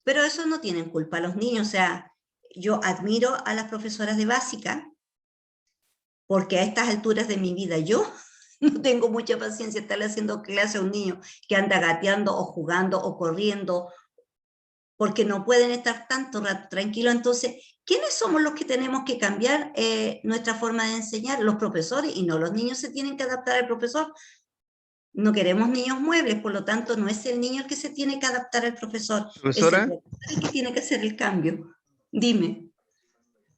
pero eso no tienen culpa los niños. O sea, yo admiro a las profesoras de básica, porque a estas alturas de mi vida yo no tengo mucha paciencia de estarle haciendo clase a un niño que anda gateando o jugando o corriendo, porque no pueden estar tanto rato tranquilos. Entonces, ¿quiénes somos los que tenemos que cambiar nuestra forma de enseñar? Los profesores, y no los niños se tienen que adaptar al profesor. No queremos niños muebles, por lo tanto no es el niño el que se tiene que adaptar al profesor, Profesora, es el profesor el que tiene que hacer el cambio. Dime.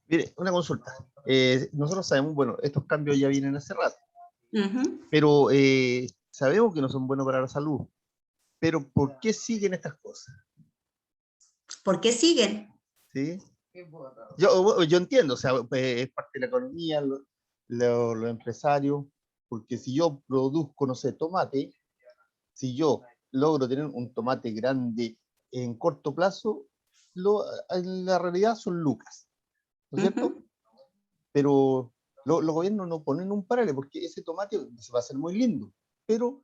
mire, una consulta. Nosotros sabemos, bueno, estos cambios ya vienen hace rato, Uh-huh. pero sabemos que no son buenos para la salud. Pero ¿por qué siguen estas cosas? ¿Por qué siguen? ¿Sí? Yo entiendo, o sea, es parte de la economía, los empresarios, porque si yo produzco, no sé, tomate, si yo logro tener un tomate grande en corto plazo, en la realidad son lucas, ¿no es cierto? Uh-huh. Pero los gobiernos no ponen un paralelo, porque ese tomate se va a hacer muy lindo, pero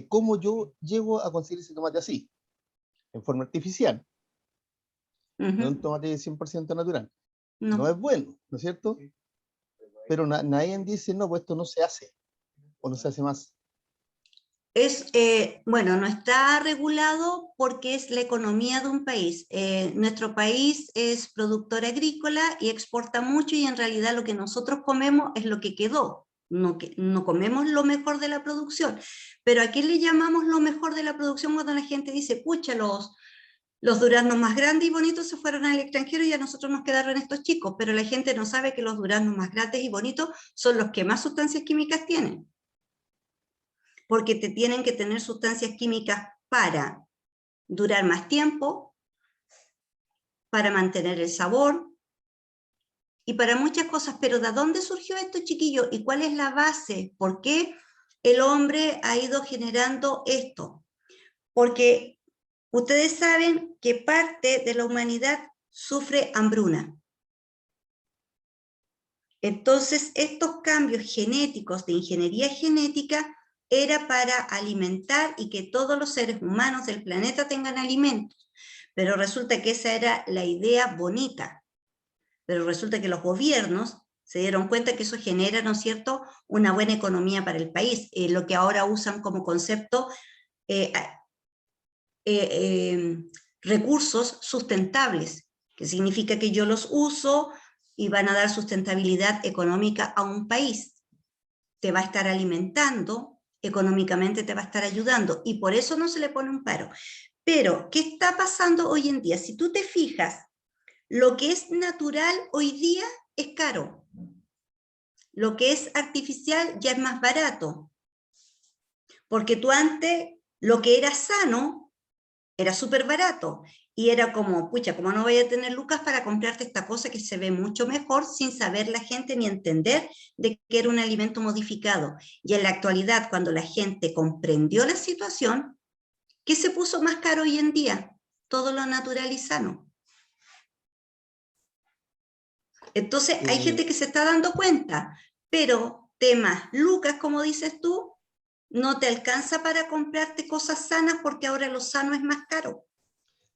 ¿cómo yo llego a conseguir ese tomate así? En forma artificial, no un Uh-huh. tomate 100% natural. No No. es bueno, ¿no es cierto? Pero nadie dice, no, pues esto no se hace, o no se hace más. Bueno, no está regulado porque es la economía de un país. Nuestro país es productor agrícola y exporta mucho, y en realidad lo que nosotros comemos es lo que quedó. No comemos lo mejor de la producción. Pero ¿a qué le llamamos lo mejor de la producción cuando la gente dice, pucha, los duraznos más grandes y bonitos se fueron al extranjero y a nosotros nos quedaron estos chicos? Pero la gente no sabe que los duraznos más grandes y bonitos son los que más sustancias químicas tienen, porque te tienen que tener sustancias químicas para durar más tiempo, para mantener el sabor y para muchas cosas. Pero ¿de dónde surgió esto, chiquillos? ¿Y cuál es la base? ¿Por qué el hombre ha ido generando esto? Porque Ustedes saben que parte de la humanidad sufre hambruna. Entonces, estos cambios genéticos de ingeniería genética era para alimentar y que todos los seres humanos del planeta tengan alimentos. Pero resulta que esa era la idea bonita. Pero resulta que los gobiernos se dieron cuenta que eso genera, ¿no es cierto?, una buena economía para el país, lo que ahora usan como concepto recursos sustentables, que significa que yo los uso y van a dar sustentabilidad económica a un país. Te va a estar alimentando, económicamente te va a estar ayudando, y por eso no se le pone un paro. Pero, ¿qué está pasando hoy en día? Si tú te fijas, lo que es natural hoy día es caro. Lo que es artificial ya es más barato. Porque tú antes, lo que era sano, era súper barato. Y era como, pucha, como no voy a tener lucas para comprarte esta cosa que se ve mucho mejor sin saber la gente ni entender de que era un alimento modificado. Y en la actualidad, cuando la gente comprendió la situación, ¿qué se puso más caro hoy en día? Todo lo natural y sano. Entonces, hay gente que se está dando cuenta, pero temas lucas, como dices tú, no te alcanza para comprarte cosas sanas porque ahora lo sano es más caro.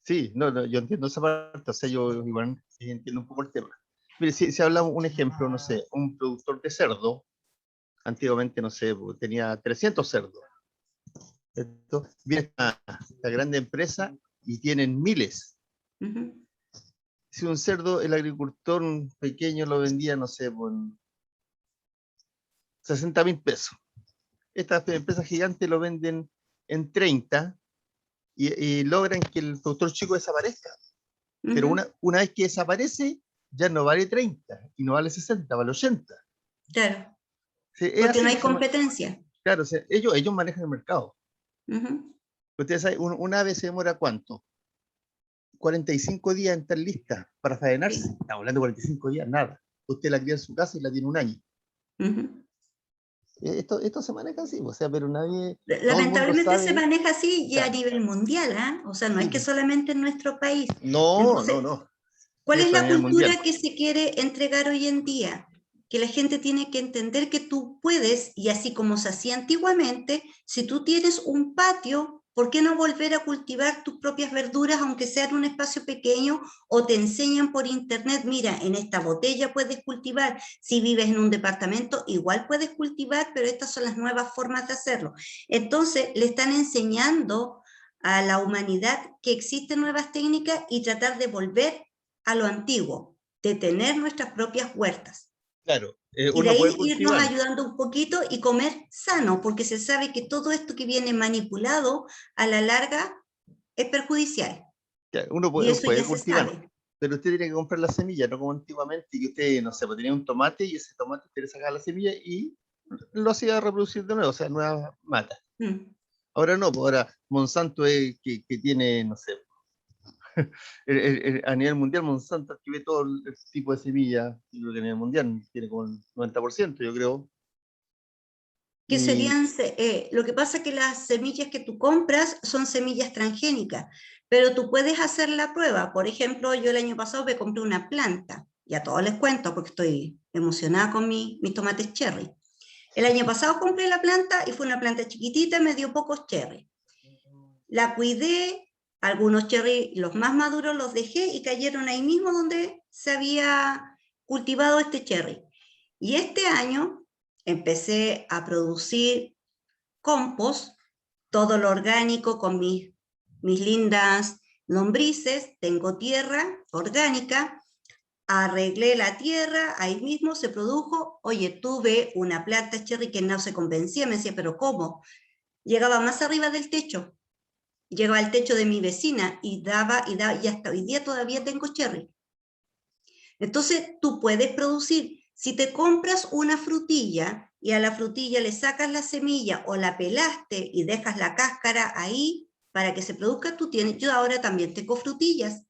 Sí, no, yo entiendo esa parte, o sea, yo igual entiendo un poco el tema. Mire, si hablamos un ejemplo, no sé, un productor de cerdo, antiguamente, no sé, tenía 300 cerdos. ¿Cierto? Viene esta grande empresa y tienen miles. Si un cerdo, el agricultor pequeño lo vendía, no sé, por 60.000 pesos. Estas empresas gigantes lo venden en 30 y logran que el productor chico desaparezca. Pero una vez que desaparece, ya no vale 30 y no vale 60, vale 80. Claro, Sí, porque no hay competencia. Claro, o sea, ellos manejan el mercado. Ustedes saben, una ave se demora ¿cuánto? 45 días en estar lista para faenarse. Sí. Estamos hablando de 45 días, nada. Usted la cría en su casa y la tiene un año. Esto se maneja así, o sea, pero nadie... Lamentablemente se maneja así ya claro, a nivel mundial, ¿eh? O sea, no sí, es que solamente en nuestro país. No. Entonces, No. ¿cuál es Esto a la nivel cultura mundial. que se quiere entregar hoy en día? Que la gente tiene que entender que tú puedes, y así como se hacía antiguamente, si tú tienes un patio, ¿por qué no volver a cultivar tus propias verduras, aunque sea en un espacio pequeño, o te enseñan por internet, mira, en esta botella puedes cultivar, si vives en un departamento, igual puedes cultivar, pero estas son las nuevas formas de hacerlo. Entonces, le están enseñando a la humanidad que existen nuevas técnicas y tratar de volver a lo antiguo, de tener nuestras propias huertas. Claro, Y de uno puede ahí irnos cultivar. ayudando un poquito y comer sano, porque se sabe que todo esto que viene manipulado a la larga es perjudicial. Claro, uno Y eso puede ya se cultivar, sabe. pero usted tiene que comprar la semilla, no como antiguamente, que usted, no sé, pues tenía un tomate y ese tomate usted le sacaba la semilla y lo hacía reproducir de nuevo, o sea, nuevas matas. Ahora no, pues ahora Monsanto es que tiene, no sé, a nivel mundial Monsanto adquiere todo el tipo de semillas, creo que a nivel mundial tiene como el 90%, yo creo. Que serían, lo que pasa es que las semillas que tú compras son semillas transgénicas, pero tú puedes hacer la prueba. Por ejemplo, yo el año pasado me compré una planta, y a todos les cuento porque estoy emocionada con mis tomates cherry. El año pasado compré la planta y fue una planta chiquitita, me dio pocos cherry. La cuidé, algunos cherry, los más maduros los dejé y cayeron ahí mismo donde se había cultivado este cherry. Y este año empecé a producir compost, todo lo orgánico con mis lindas lombrices, tengo tierra orgánica, arreglé la tierra, ahí mismo se produjo, oye, tuve una planta cherry que no se convencía, me decía, pero ¿cómo? Llegaba más arriba del techo, llegaba al techo de mi vecina y daba, y hasta hoy día todavía tengo cherry. Entonces tú puedes producir, si te compras una frutilla y a la frutilla le sacas la semilla o la pelaste y dejas la cáscara ahí para que se produzca, tú tienes, yo ahora también tengo frutillas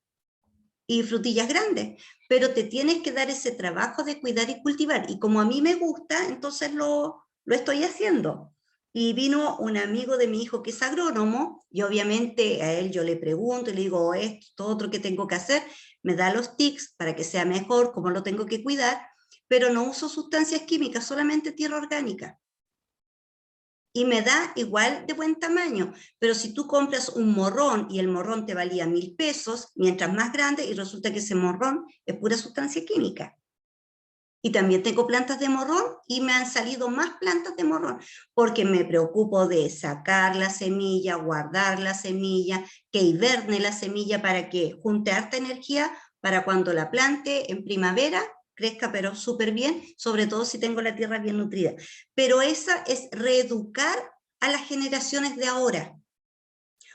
y frutillas grandes, pero te tienes que dar ese trabajo de cuidar y cultivar, y como a mí me gusta, entonces lo estoy haciendo. Y vino un amigo de mi hijo que es agrónomo, y obviamente a él yo le pregunto y le digo, esto, otro que tengo que hacer, me da los tips para que sea mejor, cómo lo tengo que cuidar, pero no uso sustancias químicas, solamente tierra orgánica. Y me da igual de buen tamaño, pero si tú compras un morrón y el morrón te valía 1.000 pesos, mientras más grande, y resulta que ese morrón es pura sustancia química. Y también tengo plantas de morrón y me han salido más plantas de morrón, porque me preocupo de sacar la semilla, guardar la semilla, que hiberne la semilla para que junte harta energía para cuando la plante en primavera, crezca pero súper bien, sobre todo si tengo la tierra bien nutrida. Pero esa es reeducar a las generaciones de ahora,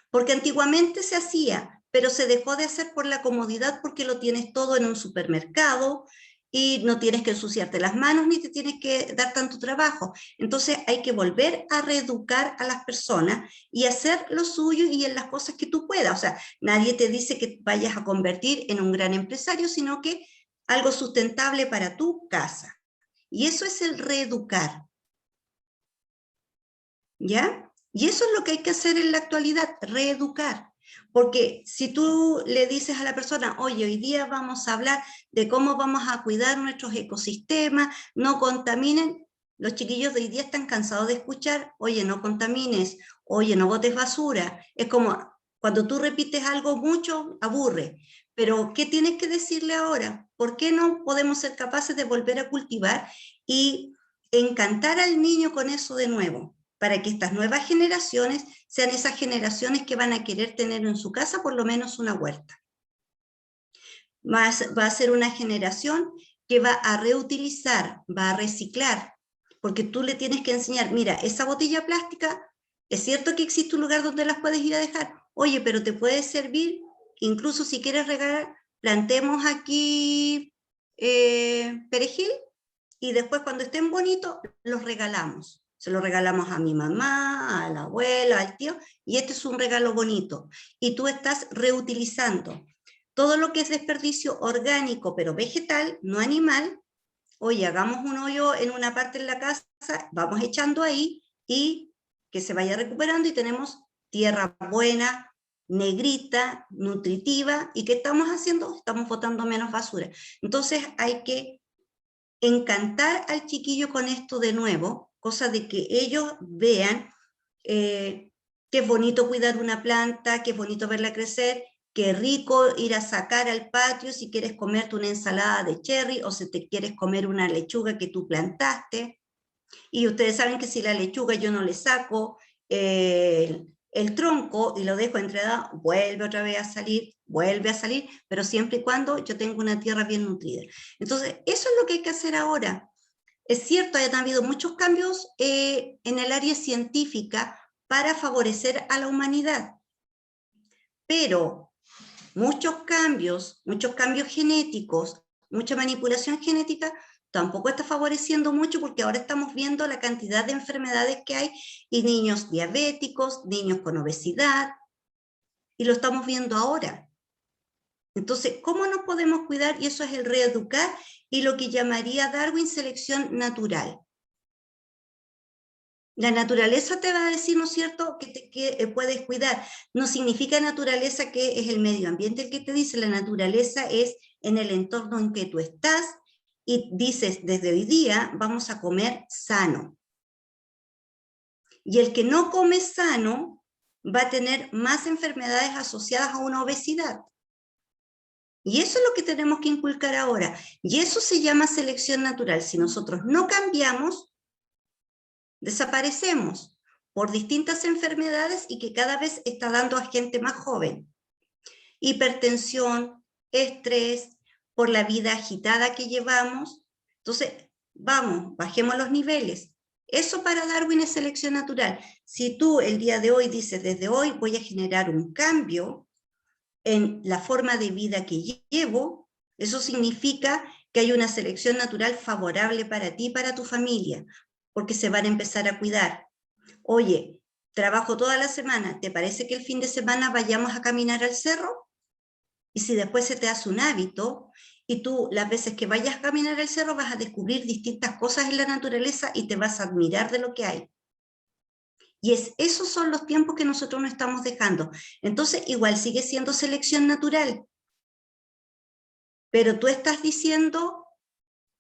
porque antiguamente se hacía, pero se dejó de hacer por la comodidad porque lo tienes todo en un supermercado y no tienes que ensuciarte las manos ni te tienes que dar tanto trabajo. Entonces hay que volver a reeducar a las personas y hacer lo suyo y en las cosas que tú puedas. O sea, nadie te dice que vayas a convertir en un gran empresario, sino que algo sustentable para tu casa. Y eso es el reeducar. ¿Ya? Y eso es lo que hay que hacer en la actualidad, reeducar. Porque si tú le dices a la persona, oye, hoy día vamos a hablar de cómo vamos a cuidar nuestros ecosistemas, no contaminen, los chiquillos de hoy día están cansados de escuchar, oye, no contamines, oye, no botes basura. Es como cuando tú repites algo mucho, aburre. Pero ¿qué tienes que decirle ahora? ¿Por qué no podemos ser capaces de volver a cultivar y encantar al niño con eso de nuevo? Para que estas nuevas generaciones sean esas generaciones que van a querer tener en su casa por lo menos una huerta. Va a ser una generación que va a reutilizar, va a reciclar, porque tú le tienes que enseñar, mira, esa botella plástica, es cierto que existe un lugar donde las puedes ir a dejar, oye, pero te puede servir, incluso si quieres regalar, plantemos aquí perejil y después cuando estén bonitos los regalamos. Se lo regalamos a mi mamá, a la abuela, al tío, y este es un regalo bonito. Y tú estás reutilizando todo lo que es desperdicio orgánico, pero vegetal, no animal. Oye, hagamos un hoyo en una parte de la casa, vamos echando ahí y que se vaya recuperando y tenemos tierra buena, negrita, nutritiva. ¿Y qué estamos haciendo? Estamos botando menos basura. Entonces hay que encantar al chiquillo con esto de nuevo, cosa de que ellos vean que es bonito cuidar una planta, que es bonito verla crecer, que rico ir a sacar al patio si quieres comerte una ensalada de cherry o si te quieres comer una lechuga que tú plantaste. Y ustedes saben que si la lechuga yo no le saco el tronco y lo dejo entredado, vuelve otra vez a salir, vuelve a salir, pero siempre y cuando yo tenga una tierra bien nutrida. Entonces, eso es lo que hay que hacer ahora. Es cierto, han habido muchos cambios en el área científica para favorecer a la humanidad, pero muchos cambios genéticos, mucha manipulación genética, tampoco está favoreciendo mucho porque ahora estamos viendo la cantidad de enfermedades que hay y niños diabéticos, niños con obesidad, y lo estamos viendo ahora. Entonces, ¿cómo nos podemos cuidar? Y eso es el reeducar y lo que llamaría Darwin selección natural. La naturaleza te va a decir, ¿no es cierto?, que puedes cuidar. No significa naturaleza que es el medio ambiente el que te dice, la naturaleza es en el entorno en que tú estás y dices, desde hoy día vamos a comer sano. Y el que no come sano va a tener más enfermedades asociadas a una obesidad. Y eso es lo que tenemos que inculcar ahora. Y eso se llama selección natural. Si nosotros no cambiamos, desaparecemos por distintas enfermedades y que cada vez está dando a gente más joven. Hipertensión, estrés, por la vida agitada que llevamos. Entonces, vamos, bajemos los niveles. Eso para Darwin es selección natural. Si tú el día de hoy dices, desde hoy voy a generar un cambio en la forma de vida que llevo, eso significa que hay una selección natural favorable para ti y para tu familia, porque se van a empezar a cuidar. Oye, trabajo toda la semana, ¿te parece que el fin de semana vayamos a caminar al cerro? Y si después se te hace un hábito, y tú las veces que vayas a caminar al cerro vas a descubrir distintas cosas en la naturaleza y te vas a admirar de lo que hay. Y esos son los tiempos que nosotros no estamos dejando. Entonces, igual sigue siendo selección natural. Pero tú estás diciendo,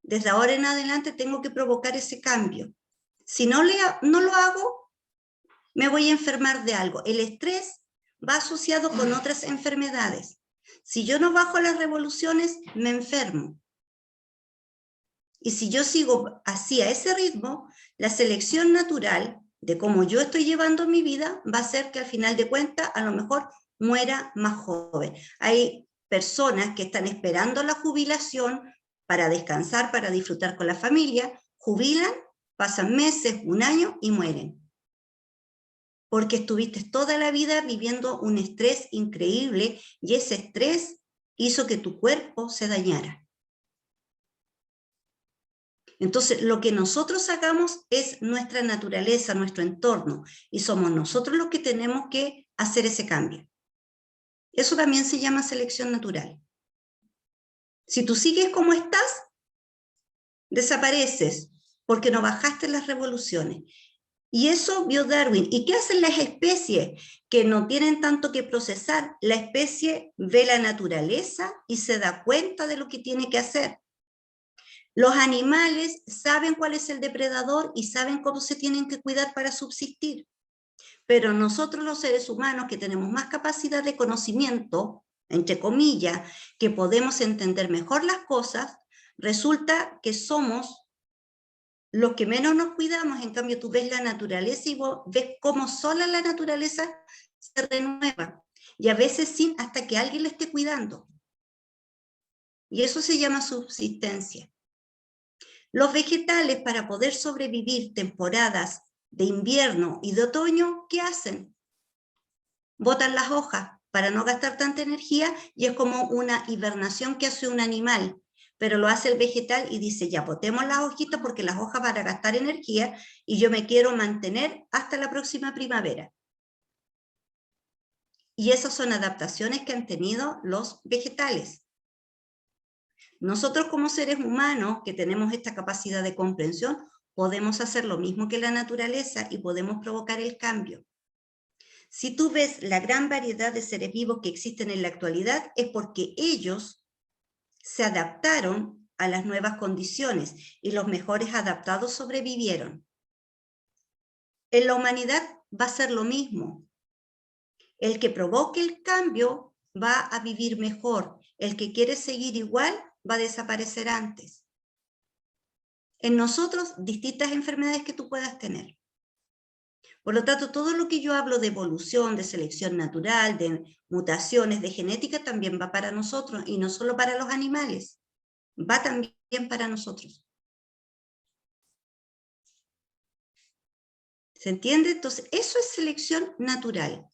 desde ahora en adelante tengo que provocar ese cambio. Si no lo hago, me voy a enfermar de algo. El estrés va asociado con otras enfermedades. Si yo no bajo las revoluciones, me enfermo. Y si yo sigo así a ese ritmo, la selección natural de cómo yo estoy llevando mi vida va a ser que al final de cuentas a lo mejor muera más joven. Hay personas que están esperando la jubilación para descansar, para disfrutar con la familia, jubilan, pasan meses, un año y mueren. Porque estuviste toda la vida viviendo un estrés increíble y ese estrés hizo que tu cuerpo se dañara. Entonces, lo que nosotros hagamos es nuestra naturaleza, nuestro entorno, y somos nosotros los que tenemos que hacer ese cambio. Eso también se llama selección natural. Si tú sigues como estás, desapareces, porque no bajaste las revoluciones. Y eso vio Darwin. ¿Y qué hacen las especies que no tienen tanto que procesar? La especie ve la naturaleza y se da cuenta de lo que tiene que hacer. Los animales saben cuál es el depredador y saben cómo se tienen que cuidar para subsistir. Pero nosotros los seres humanos que tenemos más capacidad de conocimiento, entre comillas, que podemos entender mejor las cosas, resulta que somos los que menos nos cuidamos. En cambio tú ves la naturaleza y vos ves cómo sola la naturaleza se renueva. Y a veces sin hasta que alguien la esté cuidando. Y eso se llama subsistencia. Los vegetales, para poder sobrevivir temporadas de invierno y de otoño, ¿qué hacen? Botan las hojas para no gastar tanta energía y es como una hibernación que hace un animal, pero lo hace el vegetal y dice, ya, botemos las hojitas porque las hojas van a gastar energía y yo me quiero mantener hasta la próxima primavera. Y esas son adaptaciones que han tenido los vegetales. Nosotros como seres humanos que tenemos esta capacidad de comprensión, podemos hacer lo mismo que la naturaleza y podemos provocar el cambio. Si tú ves la gran variedad de seres vivos que existen en la actualidad, es porque ellos se adaptaron a las nuevas condiciones y los mejores adaptados sobrevivieron. En la humanidad va a ser lo mismo. El que provoque el cambio va a vivir mejor. El que quiere seguir igual va a desaparecer antes. En nosotros, distintas enfermedades que tú puedas tener. Por lo tanto, todo lo que yo hablo de evolución, de selección natural, de mutaciones, de genética, también va para nosotros, y no solo para los animales, va también para nosotros. ¿Se entiende? Entonces, eso es selección natural.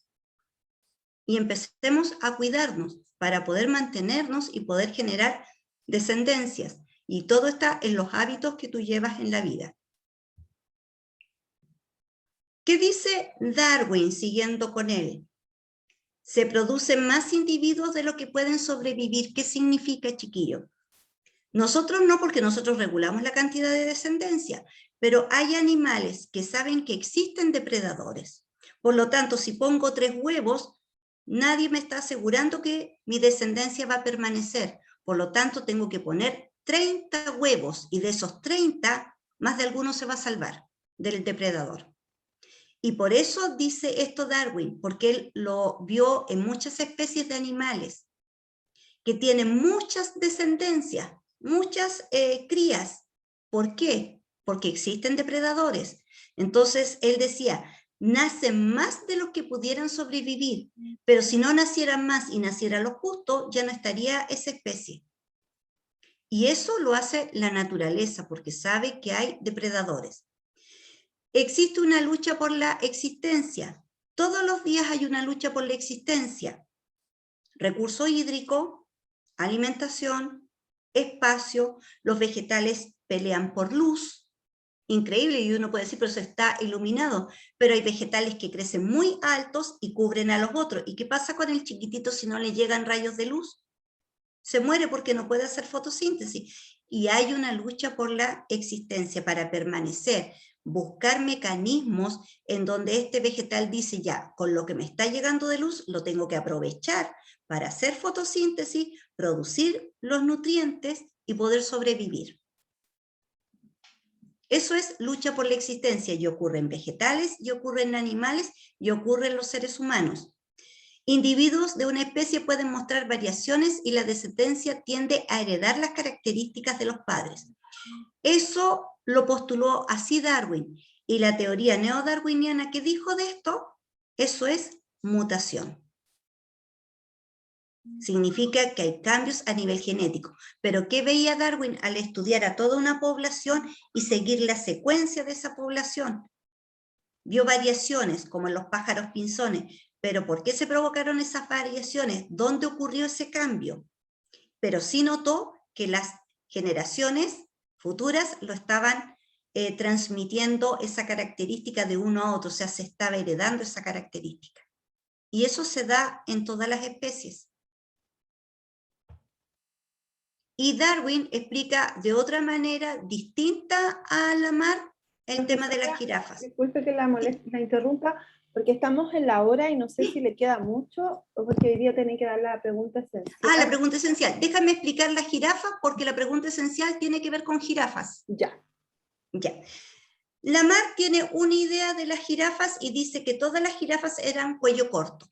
Y empecemos a cuidarnos para poder mantenernos y poder generar descendencias. Y todo está en los hábitos que tú llevas en la vida. ¿Qué dice Darwin siguiendo con él? Se producen más individuos de lo que pueden sobrevivir. ¿Qué significa, chiquillo? Nosotros no, porque nosotros regulamos la cantidad de descendencia, pero hay animales que saben que existen depredadores. Por lo tanto, si pongo 3 huevos, nadie me está asegurando que mi descendencia va a permanecer. Por lo tanto, tengo que poner 30 huevos y de esos 30, más de alguno se va a salvar del depredador. Y por eso dice esto Darwin, porque él lo vio en muchas especies de animales que tienen muchas descendencias, muchas crías. ¿Por qué? Porque existen depredadores. Entonces él decía, nacen más de los que pudieran sobrevivir, pero si no nacieran más y naciera lo justo, ya no estaría esa especie. Y eso lo hace la naturaleza, porque sabe que hay depredadores. Existe una lucha por la existencia. Todos los días hay una lucha por la existencia. Recurso hídrico, alimentación, espacio, los vegetales pelean por luz. Increíble, y uno puede decir, pero eso está iluminado. Pero hay vegetales que crecen muy altos y cubren a los otros. ¿Y qué pasa con el chiquitito si no le llegan rayos de luz? Se muere porque no puede hacer fotosíntesis. Y hay una lucha por la existencia para permanecer. buscar mecanismos en donde este vegetal dice ya, con lo que me está llegando de luz lo tengo que aprovechar para hacer fotosíntesis, producir los nutrientes y poder sobrevivir. Eso es lucha por la existencia y ocurre en vegetales, y ocurre en animales, y ocurre en los seres humanos. Individuos de una especie pueden mostrar variaciones y la descendencia tiende a heredar las características de los padres. Eso lo postuló así Darwin, y la teoría neodarwiniana que dijo de esto, eso es mutación. Significa que hay cambios a nivel genético. Pero ¿qué veía Darwin al estudiar a toda una población y seguir la secuencia de esa población? Vio variaciones, como en los pájaros pinzones, pero ¿por qué se provocaron esas variaciones? ¿Dónde ocurrió ese cambio? Pero sí notó que las generaciones futuras lo estaban transmitiendo esa característica de uno a otro, o sea, se estaba heredando esa característica. Y eso se da en todas las especies. Y Darwin explica de otra manera distinta a Lamarck el tema de las jirafas. Disculpe que la interrumpa, porque estamos en la hora y no sé si le queda mucho, o porque hoy día tiene que dar la pregunta esencial. Ah, la pregunta esencial. Déjame explicar las jirafas, porque la pregunta esencial tiene que ver con jirafas. Ya. Ya. Lamarck tiene una idea de las jirafas y dice que todas las jirafas eran cuello corto.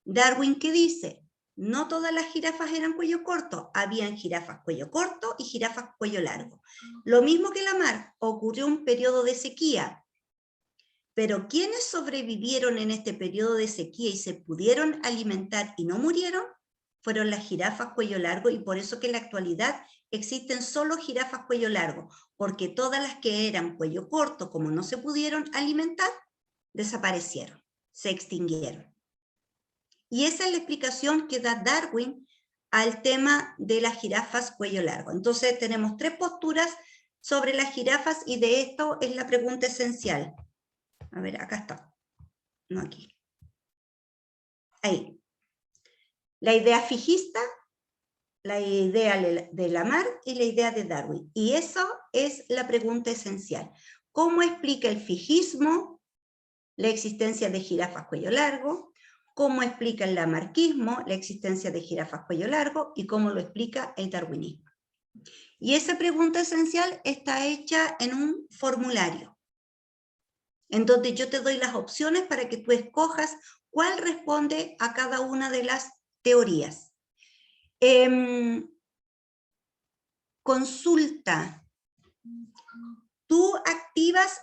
Darwin, ¿qué dice? No todas las jirafas eran cuello corto, habían jirafas cuello corto y jirafas cuello largo. Lo mismo que Lamarck, ocurrió un periodo de sequía, pero ¿quiénes sobrevivieron en este periodo de sequía y se pudieron alimentar y no murieron? Fueron las jirafas cuello largo, y por eso que en la actualidad existen solo jirafas cuello largo, porque todas las que eran cuello corto, como no se pudieron alimentar, desaparecieron, se extinguieron. Y esa es la explicación que da Darwin al tema de las jirafas cuello largo. Entonces tenemos tres posturas sobre las jirafas y de esto es la pregunta esencial. A ver, acá está. No aquí. Ahí. La idea fijista, la idea de Lamarck y la idea de Darwin. Y eso es la pregunta esencial. ¿Cómo explica el fijismo la existencia de jirafas cuello largo? ¿Cómo explica el lamarquismo la existencia de jirafas cuello largo? ¿Y cómo lo explica el darwinismo? Y esa pregunta esencial está hecha en un formulario, en donde yo te doy las opciones para que tú escojas cuál responde a cada una de las teorías. Consulta. Tú activas